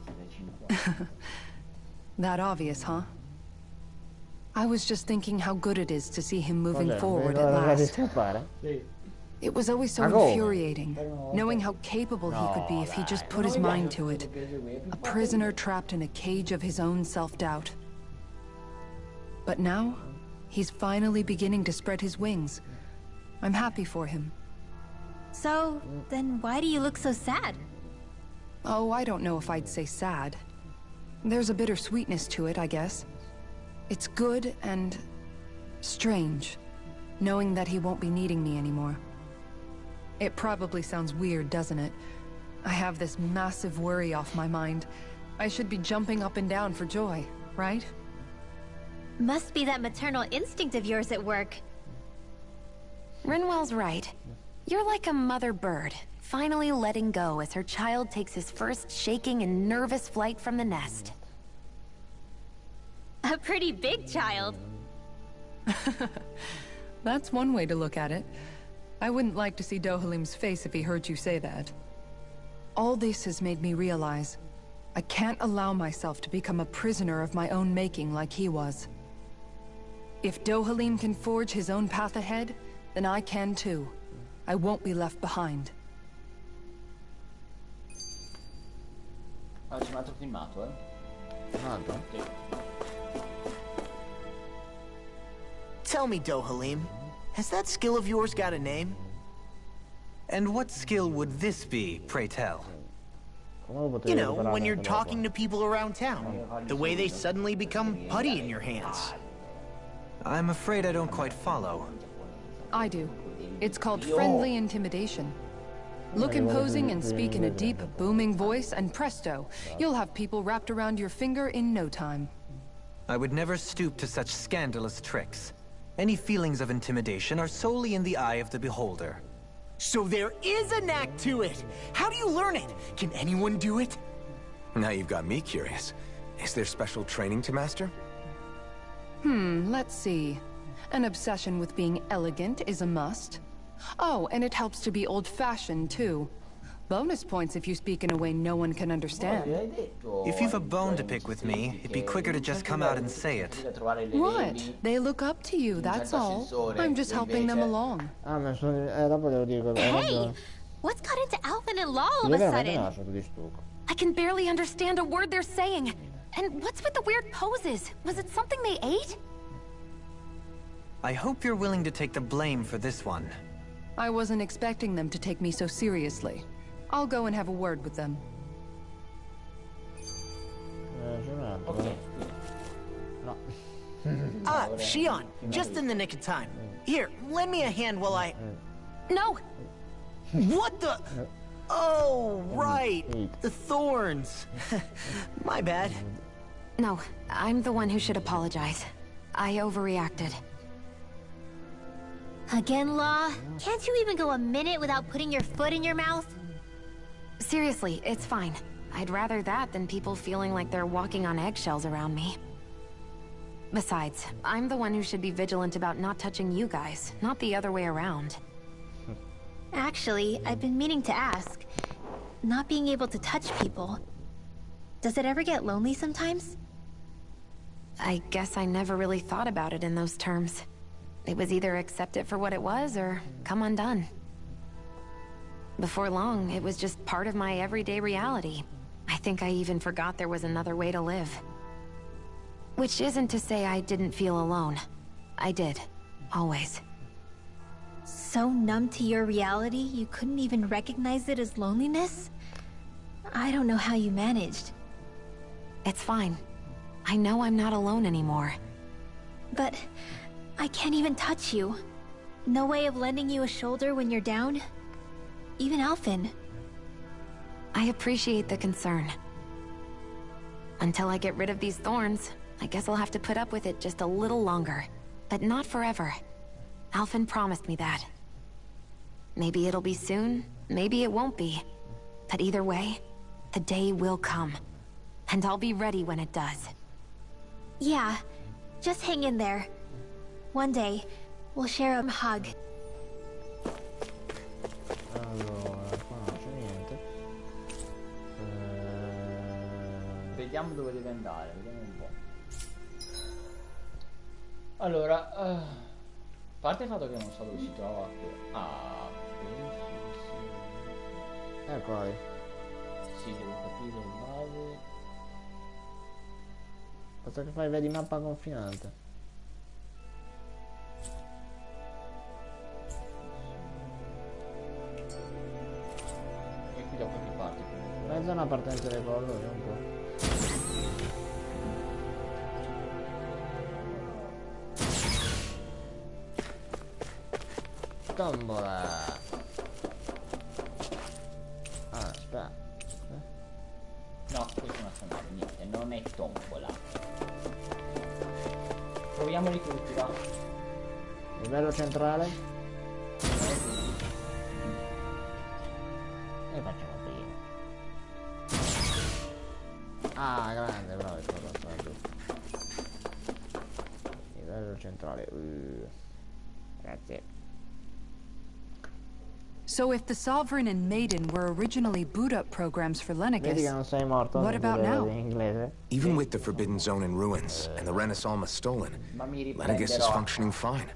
That obvious, huh? I was just thinking how good it is to see him moving forward at last. It was always so infuriating, knowing how capable he could be if he just put his mind to it. A prisoner trapped in a cage of his own self-doubt. But now, he's finally beginning to spread his wings. I'm happy for him. So, then why do you look so sad? Oh, I don't know if I'd say sad. There's a bittersweetness to it, I guess. It's good and strange, knowing that he won't be needing me anymore. It probably sounds weird, doesn't it? I have this massive worry off my mind. I should be jumping up and down for joy, right? Must be that maternal instinct of yours at work. Rinwell's right. You're like a mother bird, finally letting go as her child takes his first shaking and nervous flight from the nest. A pretty big child. That's one way to look at it. I wouldn't like to see Dohalim's face if he heard you say that. All this has made me realize I can't allow myself to become a prisoner of my own making like he was. If Dohalim can forge his own path ahead, then I can too. I won't be left behind. C'è un altro filmato, Un altro? Sì. Tell me, Dohalim, has that skill of yours got a name? And what skill would this be, pray tell? You know, when you're talking to people around town, the way they suddenly become putty in your hands. I'm afraid I don't quite follow. I do. It's called friendly intimidation. Look imposing and speak in a deep, booming voice, and presto, you'll have people wrapped around your finger in no time. I would never stoop to such scandalous tricks. Any feelings of intimidation are solely in the eye of the beholder. So there is a knack to it! How do you learn it? Can anyone do it? Now you've got me curious. Is there special training to master? Let's see. An obsession with being elegant is a must. Oh, and it helps to be old-fashioned, too. Bonus points if you speak in a way no one can understand. If you've a bone to pick with me, it'd be quicker to just come out and say it. What? They look up to you, that's all. I'm just helping them along. Hey! What's got into Alvin and Law all of a sudden? I can barely understand a word they're saying. And what's with the weird poses? Was it something they ate? I hope you're willing to take the blame for this one. I wasn't expecting them to take me so seriously. I'll go and have a word with them. Ok. No. Shionne, just in the nick of time. Here, lend me a hand while I... No! What the... Oh, right. The thorns. My bad. No, I'm the one who should apologize. I overreacted. Again, Law? Can't you even go a minute without putting your foot in your mouth? Seriously, it's fine. I'd rather that than people feeling like they're walking on eggshells around me. Besides, I'm the one who should be vigilant about not touching you guys, not the other way around. Actually, I've been meaning to ask. Not being able to touch people, does it ever get lonely sometimes? I guess I never really thought about it in those terms. It was either accept it for what it was, or come undone. Before long, it was just part of my everyday reality. I think I even forgot there was another way to live. Which isn't to say I didn't feel alone. I did. Always. So numb to your reality, you couldn't even recognize it as loneliness? I don't know how you managed. It's fine. I know I'm not alone anymore. But I can't even touch you. No way of lending you a shoulder when you're down? even Alphen. I appreciate the concern. Until I get rid of these thorns, I guess I'll have to put up with it just a little longer. But not forever. Alphen promised me that. Maybe it'll be soon, maybe it won't be. But either way, the day will come. And I'll be ready when it does. Yeah, just hang in there. One day, we'll share a hug. Allora, qua non c'è niente. Vediamo dove deve andare, vediamo un po'. Allora, a parte il fatto che non so dove si trova. Ah, eccoli. Sì, devo capire il base. Basta che fai vedi mappa confinante. E qui dopo che parte? Mezzo una partenza del collo, vediamo un po'. Tombola. Ah, aspetta. No, questa è una astronave, niente, non è tombola. Proviamoli tutti, va. Livello centrale. E facciamo prima. Ah, grande, bravo, è passato. Livello centrale. Grazie. So if the Sovereign and Maiden were originally boot-up programs for Lenegis, what about now? Even with the Forbidden Zone in ruins and the Renis Alma stolen, Lenegis is functioning fine.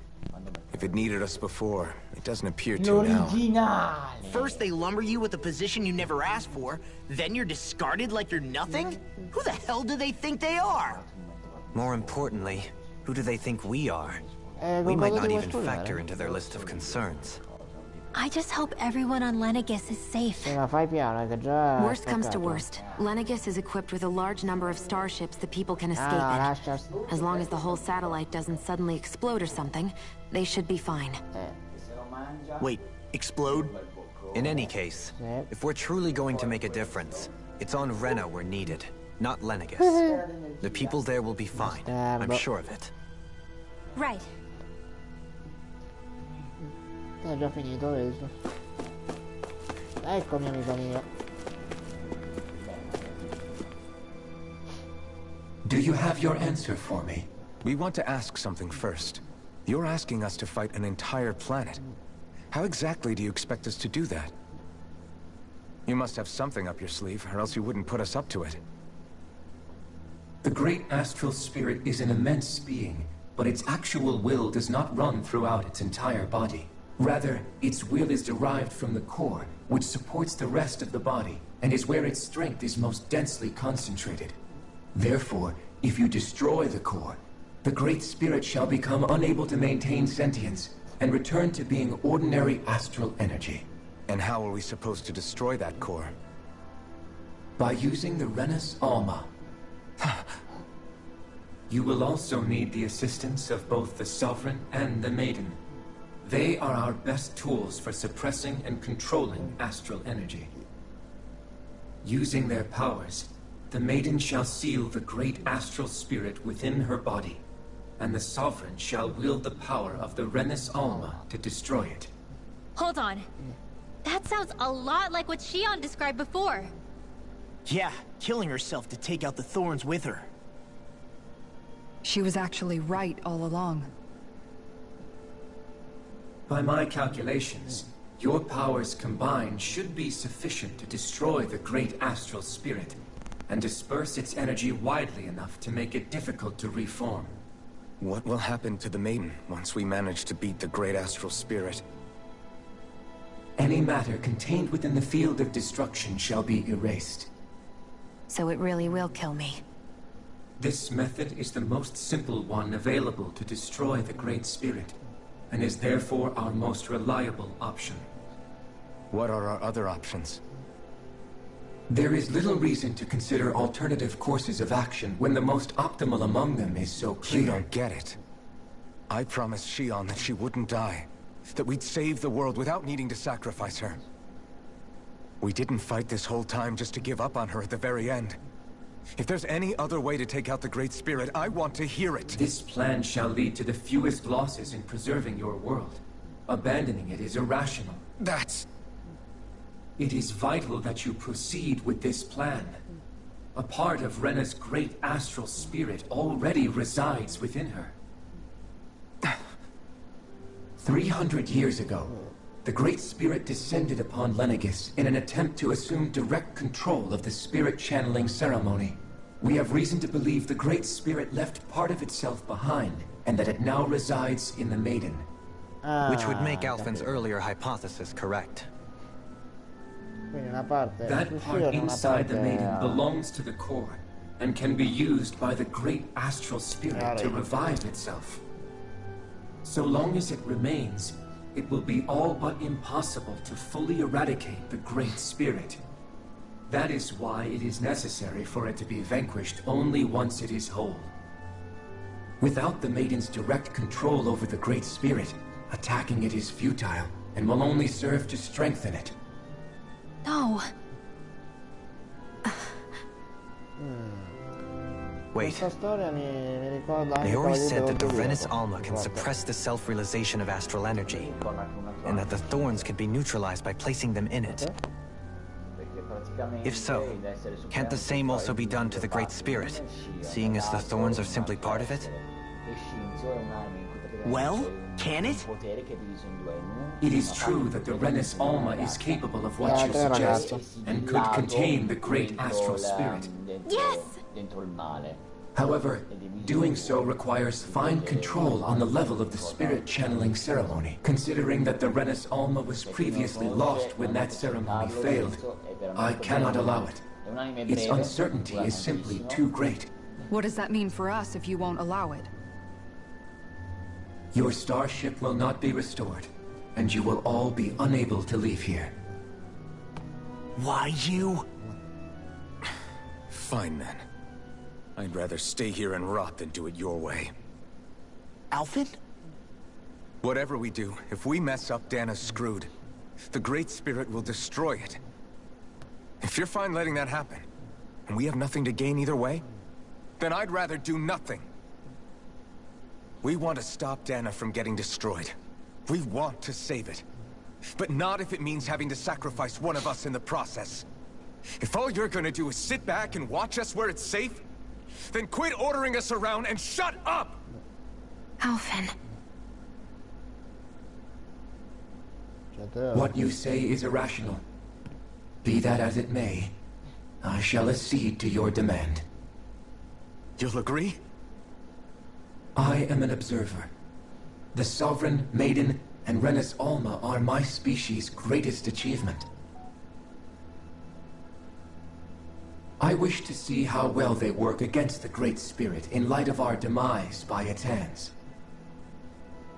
If it needed us before, it doesn't appear to now. First they lumber you with a position you never asked for, then you're discarded like you're nothing? Who the hell do they think they are? More importantly, who do they think we are? We might not even factor into their list of concerns. I just hope everyone on Lenegis is safe. Worst comes to worst, Lenegis is equipped with a large number of starships that people can escape in. As long as the whole satellite doesn't suddenly explode or something, they should be fine. Wait, explode? In any case, if we're truly going to make a difference, it's on Rena we're needed, not Lenegis. The people there will be fine, I'm sure of it. Right. È già finito, questo. Eccomi, amico mio. Do you have your answer for me? We want to ask something first. You're asking us to fight an entire planet. How exactly do you expect us to do that? You must have something up your sleeve, or else you wouldn't put us up to it. The great astral spirit is an immense being, but its actual will does not run throughout its entire body. Rather, its will is derived from the core, which supports the rest of the body, and is where its strength is most densely concentrated. Therefore, if you destroy the core, the Great Spirit shall become unable to maintain sentience, and return to being ordinary astral energy. And how are we supposed to destroy that core? By using the Renis Alma. You will also need the assistance of both the Sovereign and the Maiden. They are our best tools for suppressing and controlling astral energy. Using their powers, the Maiden shall seal the great astral spirit within her body, and the Sovereign shall wield the power of the Renis Alma to destroy it. Hold on. That sounds a lot like what Shionne described before. Yeah, killing herself to take out the thorns with her. She was actually right all along. By my calculations, your powers combined should be sufficient to destroy the great astral spirit, and disperse its energy widely enough to make it difficult to reform. What will happen to the Maiden once we manage to beat the great astral spirit? Any matter contained within the field of destruction shall be erased. So it really will kill me. This method is the most simple one available to destroy the great spirit, and is therefore our most reliable option. What are our other options? There is little reason to consider alternative courses of action when the most optimal among them is so clear. You don't get it. I promised Shionne that she wouldn't die, that we'd save the world without needing to sacrifice her. We didn't fight this whole time just to give up on her at the very end. If there's any other way to take out the Great Spirit, I want to hear it. This plan shall lead to the fewest losses in preserving your world. Abandoning it is irrational. It is vital that you proceed with this plan. A part of Rena's great astral spirit already resides within her. 300 years ago, the Great Spirit descended upon Lenegis in an attempt to assume direct control of the spirit channeling ceremony. We have reason to believe the Great Spirit left part of itself behind, and that it now resides in the Maiden. Which would make Alphen's earlier hypothesis correct. That part inside the Maiden belongs to the core, and can be used by the great astral spirit to revive itself. So long as it remains, it will be all but impossible to fully eradicate the Great Spirit. That is why it is necessary for it to be vanquished only once it is whole. Without the Maiden's direct control over the Great Spirit, attacking it is futile, and will only serve to strengthen it. No. Wait. They already said that the Renis Alma can suppress the self-realization of astral energy, and that the thorns can be neutralized by placing them in it. If so, can't the same also be done to the Great Spirit, seeing as the thorns are simply part of it? Well, can it? It is true that the Renis Alma is capable of what you suggest, and could contain the great astral spirit. Yes! However, doing so requires fine control on the level of the spirit channeling ceremony. Considering that the Renis Alma was previously lost when that ceremony failed, I cannot allow it. Its uncertainty is simply too great. What does that mean for us if you won't allow it? Your starship will not be restored, and you will all be unable to leave here. Why you? Fine then. I'd rather stay here and rot than do it your way. Alphen? Whatever we do, if we mess up, Dana's screwed. The Great Spirit will destroy it. If you're fine letting that happen, and we have nothing to gain either way, then I'd rather do nothing. We want to stop Dana from getting destroyed. We want to save it. But not if it means having to sacrifice one of us in the process. If all you're gonna do is sit back and watch us where it's safe, then quit ordering us around and shut up! Alphen. What you say is irrational. Be that as it may, I shall accede to your demand. You'll agree? I am an observer. The Sovereign, Maiden, and Renis Alma are my species' greatest achievement. I wish to see how well they work against the Great Spirit in light of our demise by its hands.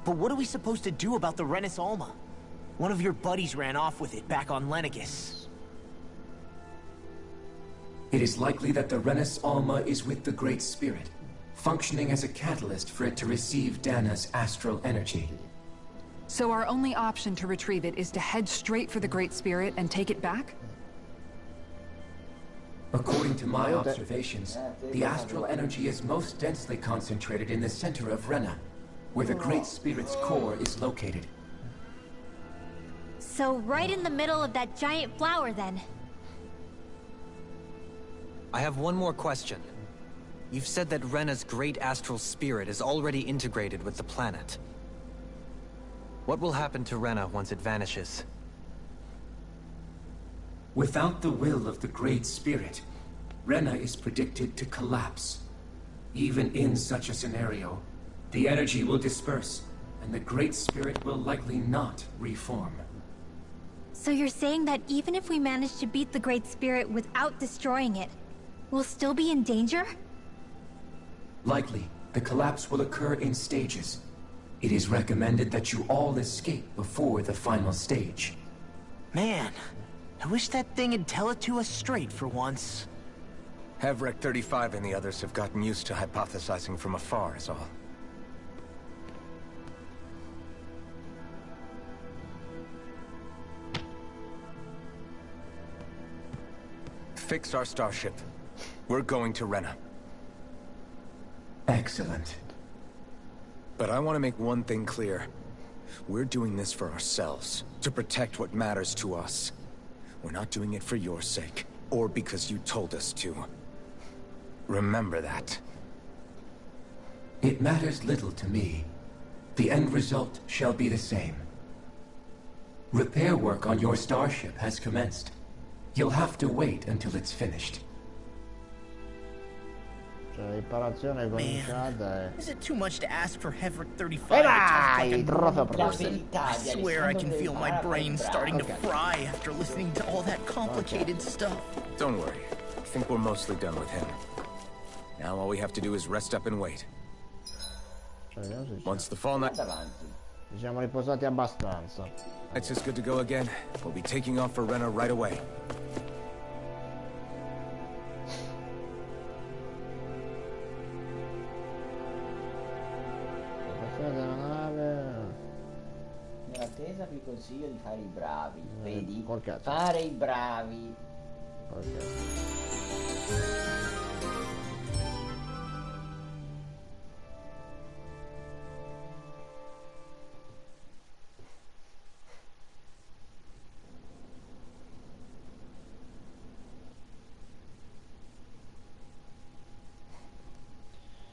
But what are we supposed to do about the Renis Alma? One of your buddies ran off with it back on Lenegis. It is likely that the Renis Alma is with the Great Spirit, functioning as a catalyst for it to receive Dana's astral energy. So our only option to retrieve it is to head straight for the Great Spirit and take it back? According to my observations, the astral energy is most densely concentrated in the center of Rena, where the Great Spirit's core is located. So right in the middle of that giant flower, then. I have one more question. You've said that Rena's great astral spirit is already integrated with the planet. What will happen to Rena once it vanishes? Without the will of the Great Spirit, Rena is predicted to collapse. Even in such a scenario, the energy will disperse, and the Great Spirit will likely not reform. So you're saying that even if we manage to beat the Great Spirit without destroying it, we'll still be in danger? Likely, the collapse will occur in stages. It is recommended that you all escape before the final stage. Man, I wish that thing would tell it to us straight for once. Havrek 35 and the others have gotten used to hypothesizing from afar, is all. fixed our starship. We're going to Rena. Excellent. But I want to make one thing clear. We're doing this for ourselves, to protect what matters to us. We're not doing it for your sake, or because you told us to. Remember that. It matters little to me. The end result shall be the same. Repair work on your starship has commenced. You'll have to wait until it's finished. Man, is it too much to ask for Hever 35 to talk like a normal person? I swear I can feel my brain starting to fry after listening to all that complicated stuff. Don't worry. I think we're mostly done with him. Now all we have to do is rest up and wait. Once the fall night... Siamo riposati abbastanza. It's just good to go again. We'll be taking off for Rena right away. Nell'attesa vi consiglio di fare i bravi. Vedi? Fare i bravi.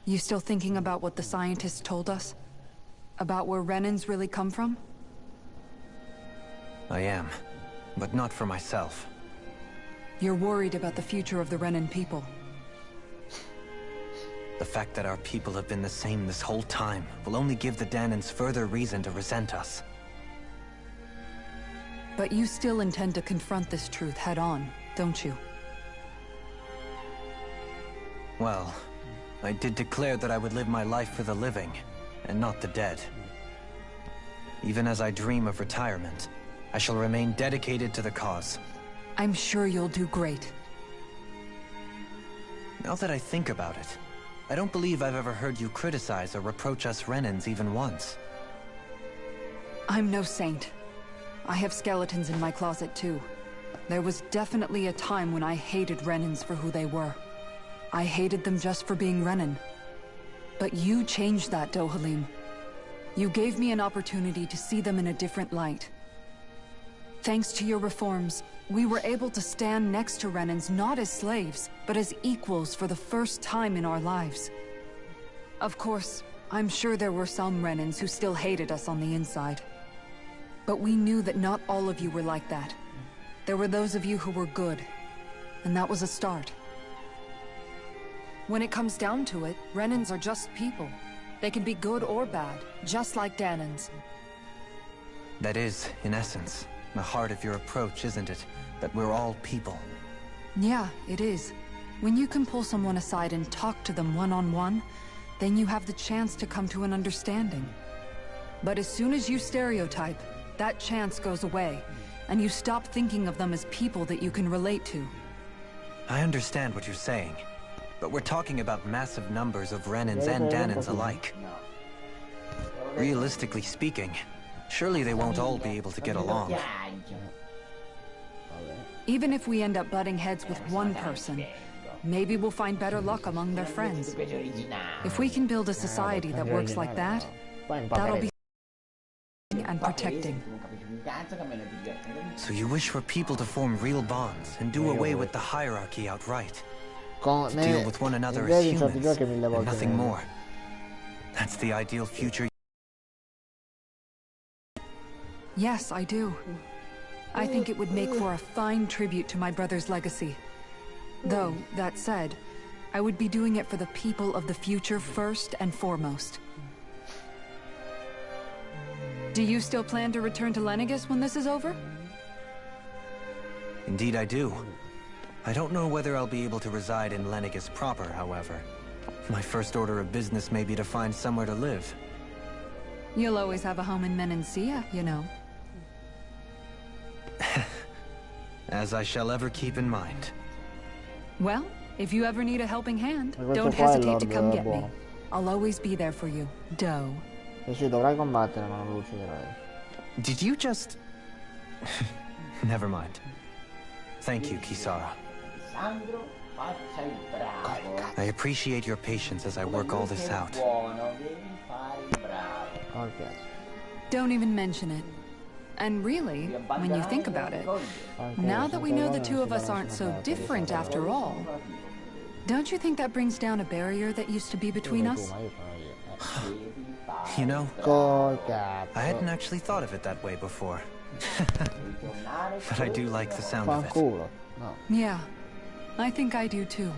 You still thinking about what the scientists told us? About where Renans really come from? I am, but not for myself. You're worried about the future of the Renan people. The fact that our people have been the same this whole time will only give the Danans further reason to resent us. But you still intend to confront this truth head-on, don't you? Well, I did declare that I would live my life for the living, and not the dead. Even as I dream of retirement, I shall remain dedicated to the cause. I'm sure you'll do great. Now that I think about it, I don't believe I've ever heard you criticize or reproach us Renans even once. I'm no saint. I have skeletons in my closet too. There was definitely a time when I hated Renans for who they were. I hated them just for being Renan. But you changed that, Dohalim. You gave me an opportunity to see them in a different light. Thanks to your reforms, we were able to stand next to Renans not as slaves, but as equals for the first time in our lives. Of course, I'm sure there were some Renans who still hated us on the inside. But we knew that not all of you were like that. There were those of you who were good, and that was a start. When it comes down to it, Renans are just people. They can be good or bad, just like Danans. That is, in essence, the heart of your approach, isn't it? That we're all people. Yeah, it is. When you can pull someone aside and talk to them one-on-one, then you have the chance to come to an understanding. But as soon as you stereotype, that chance goes away, and you stop thinking of them as people that you can relate to. I understand what you're saying. But we're talking about massive numbers of Renans and Danans alike. Realistically speaking, surely they won't all be able to get along. Even if we end up butting heads with one person, maybe we'll find better luck among their friends. If we can build a society that works like that, that'll be and protecting. So you wish for people to form real bonds and do away with the hierarchy outright? To deal with one another as humans, and nothing more. That's the ideal future. Yes, I do. I think it would make for a fine tribute to my brother's legacy. Though, that said, I would be doing it for the people of the future first and foremost. Do you still plan to return to Lenegis when this is over? Indeed I do. I don't know whether I'll be able to reside in Lenegis proper, however. My first order of business may be to find somewhere to live. You'll always have a home in Menancia, you know. As I shall ever keep in mind. Well, if you ever need a helping hand, don't hesitate to come get me. I'll always be there for you, Doe. Did you just... Never mind. Thank you, Kisara. Sandro, faccia il bravo. I appreciate your patience as I work all this out. Buono, devi fare il bravo. Okay. Don't even mention it. And really, when you think about it, now that we know the two of us aren't so different after all, don't you think that brings down a barrier that used to be between us? You know, I hadn't actually thought of it that way before. But I do like the sound of it. Yeah, I think I do too.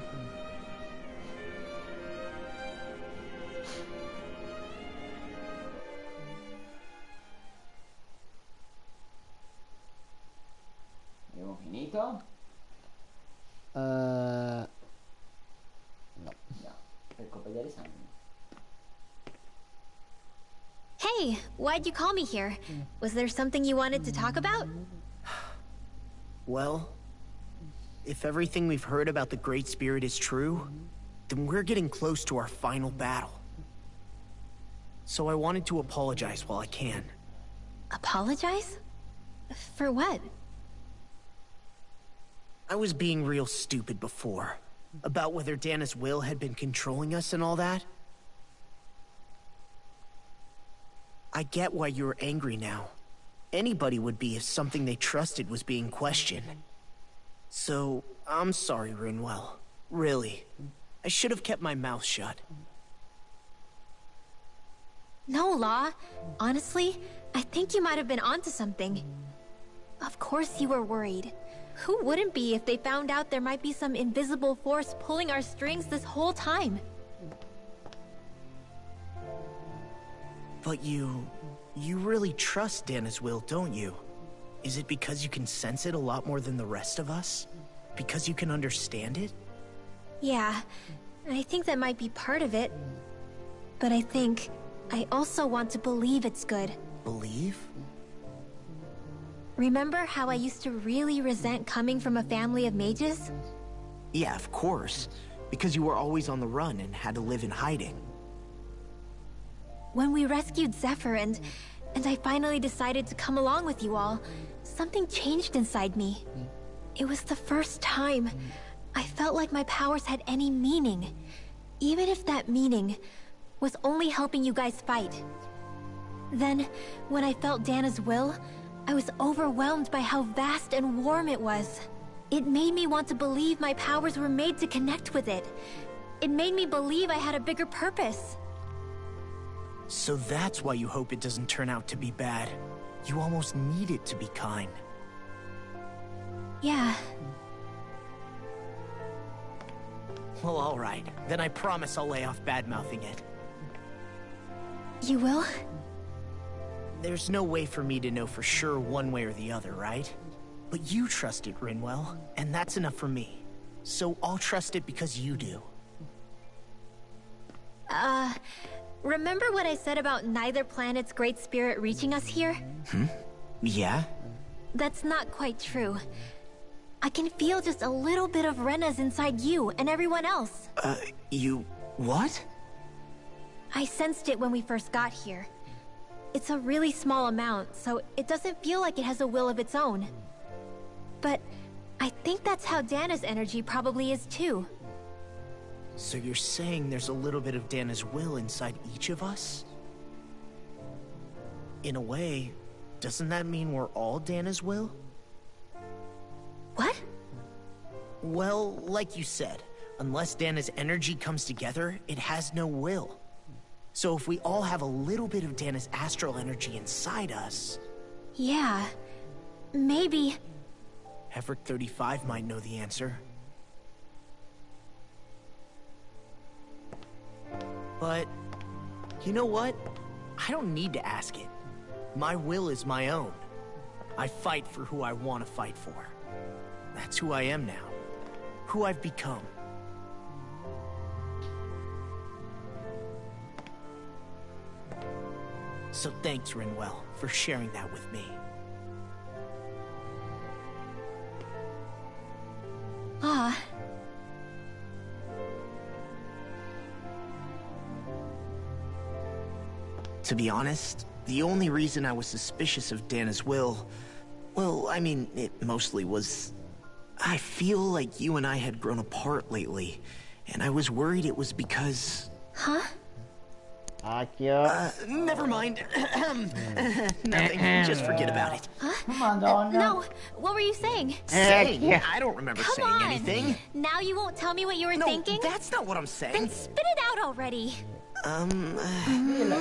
Abbiamo finito? No. No, per colpa di Alessandro. Hey, why'd you call me here? Was there something you wanted to talk about? Well, if everything we've heard about the Great Spirit is true, then we're getting close to our final battle. So I wanted to apologize while I can. Apologize? For what? I was being real stupid before. About whether Dana's will had been controlling us and all that. I get why you're angry now. Anybody would be if something they trusted was being questioned. So, I'm sorry, Rinwell. Really. I should have kept my mouth shut. No, Law. Honestly, I think you might have been onto something. Of course you were worried. Who wouldn't be if they found out there might be some invisible force pulling our strings this whole time? But you really trust Dana's will, don't you? Is it because you can sense it a lot more than the rest of us? Because you can understand it? Yeah, I think that might be part of it. But I think I also want to believe it's good. Believe? Remember how I used to really resent coming from a family of mages? Yeah, of course. Because you were always on the run and had to live in hiding. When we rescued Zephyr and I finally decided to come along with you all, something changed inside me. It was the first time I felt like my powers had any meaning, even if that meaning was only helping you guys fight. Then, when I felt Dana's will, I was overwhelmed by how vast and warm it was. It made me want to believe my powers were made to connect with it. It made me believe I had a bigger purpose. So that's why you hope it doesn't turn out to be bad. You almost need it to be kind. Yeah. Well, alright. Then I promise I'll lay off bad-mouthing it. You will? There's no way for me to know for sure one way or the other, right? But you trust it, Rinwell, and that's enough for me. So I'll trust it because you do. Remember what I said about neither planet's great spirit reaching us here? Yeah? That's not quite true. I can feel just a little bit of Rena's inside you and everyone else. You... what? I sensed it when we first got here. It's a really small amount, so it doesn't feel like it has a will of its own. But I think that's how Dana's energy probably is too. So you're saying there's a little bit of Dana's will inside each of us? In a way, doesn't that mean we're all Dana's will? What? Well, like you said, unless Dana's energy comes together, it has no will. So if we all have a little bit of Dana's astral energy inside us... Yeah, maybe... Hefric 35 might know the answer. But, you know what? I don't need to ask it. My will is my own. I fight for who I want to fight for. That's who I am now. Who I've become. So thanks, Rinwell, for sharing that with me. To be honest, the only reason I was suspicious of Dana's will... well, I mean, it mostly was... I feel like you and I had grown apart lately, and I was worried it was because... Huh? Never mind. Nothing. Just forget about it. Huh? No. What were you saying? Saying? I don't remember saying anything. Now you won't tell me what you were thinking? No, that's not what I'm saying. Then spit it out already.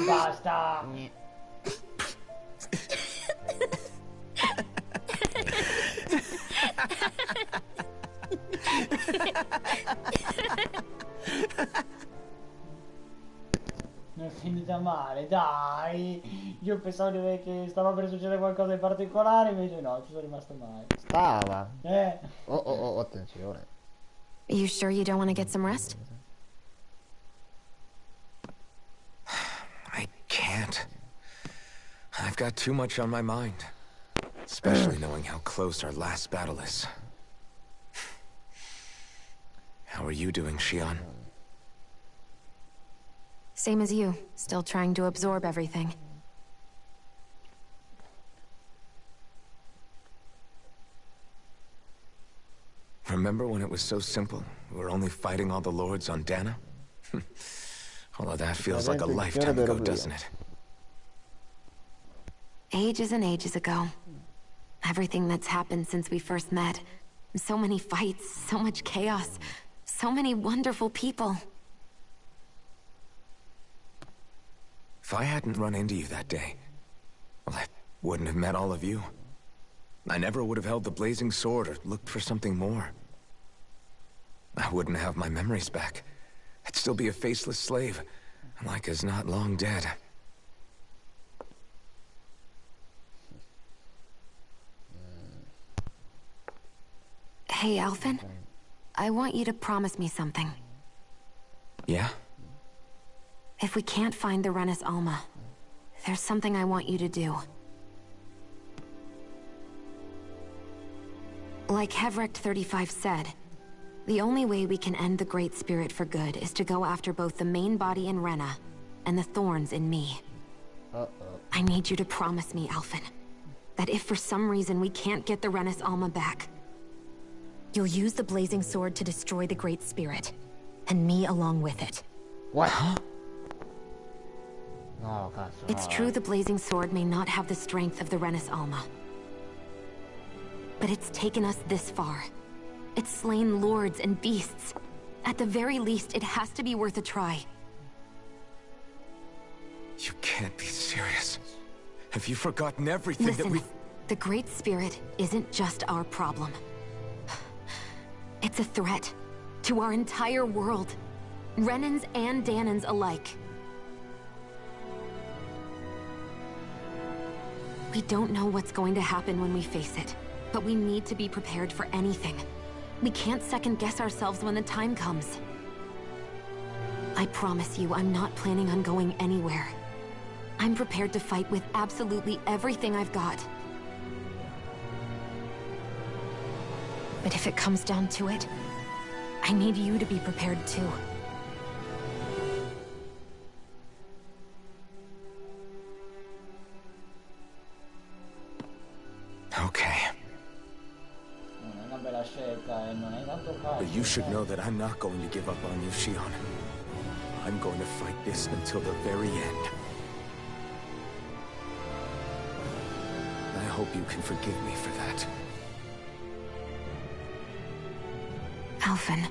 Basta. Non è finita male, dai! Io pensavo che stava per succedere qualcosa in particolare, invece no, ci sono rimasto male. Stava. Oh, attenzione. You sure you don't want to get some rest? I can't. I've got too much on my mind. Especially knowing how close our last battle is. How are you doing, Shionne? Same as you, still trying to absorb everything. Remember when it was so simple? We were only fighting all the lords on Dana? All of that feels like a lifetime ago, doesn't it? Ages and ages ago. Everything that's happened since we first met. So many fights, so much chaos, so many wonderful people. If I hadn't run into you that day, well, I wouldn't have met all of you. I never would have held the blazing sword or looked for something more. I wouldn't have my memories back. I'd still be a faceless slave, like as not long dead. Hey, Alphen. I want you to promise me something. Yeah? If we can't find the Renis Alma, there's something I want you to do. Like Hevrecht 35 said, the only way we can end the Great Spirit for good is to go after both the main body in Rena and the thorns in me. I need you to promise me, Alphen, that if for some reason we can't get the Renis Alma back, you'll use the blazing sword to destroy the Great Spirit, and me along with it. What? No, it's true the blazing sword may not have the strength of the Renis Alma. But it's taken us this far. It's slain lords and beasts. At the very least, it has to be worth a try. You can't be serious. Have you forgotten everything Listen, that we... The Great Spirit isn't just our problem. It's a threat to our entire world. Renans and Danans alike. We don't know what's going to happen when we face it, but we need to be prepared for anything. We can't second-guess ourselves when the time comes. I promise you, I'm not planning on going anywhere. I'm prepared to fight with absolutely everything I've got. But if it comes down to it, I need you to be prepared too. Okay. But you should know that I'm not going to give up on you, Shionne. I'm going to fight this until the very end. I hope you can forgive me for that. Alphen.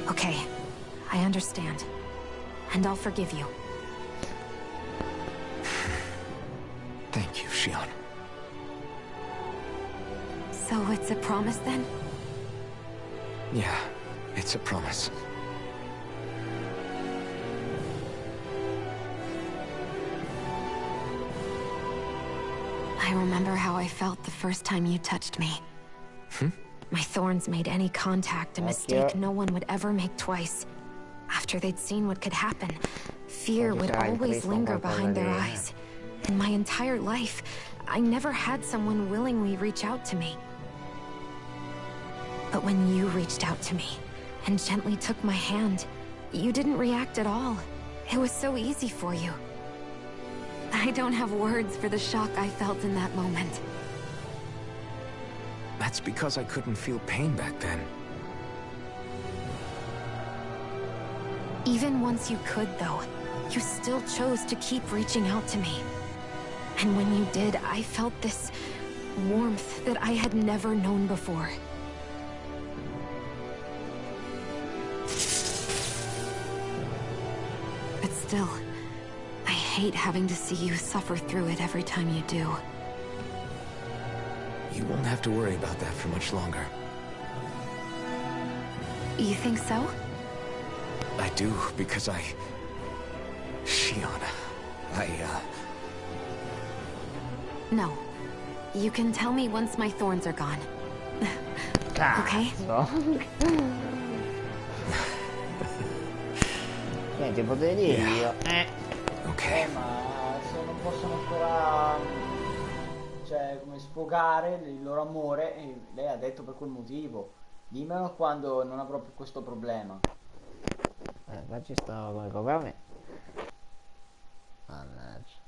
Okay, I understand. And I'll forgive you. Thank you, Shionne. So it's a promise then? Yeah, it's a promise. I remember how I felt the first time you touched me. My thorns made any contact a mistake no one would ever make twice. After they'd seen what could happen, fear would always linger behind their eyes. In my entire life, I never had someone willingly reach out to me. But when you reached out to me and gently took my hand, you didn't react at all. It was so easy for you. I don't have words for the shock I felt in that moment. That's because I couldn't feel pain back then. Even once you could, though, you still chose to keep reaching out to me. And when you did, I felt this warmth that I had never known before. But still, I hate having to see you suffer through it every time you do. You won't have to worry about that for much longer. You think so? I do, because Shionne, No. You can tell me once my thorns are gone. Okay? Niente, potevi dire io. Ok. Ma se non possono ancora, cioè, come sfogare il loro amore, lei ha detto per quel motivo. Dimmelo quando non avrò più questo problema. Qua ci stavo come coprame. Mannaggia.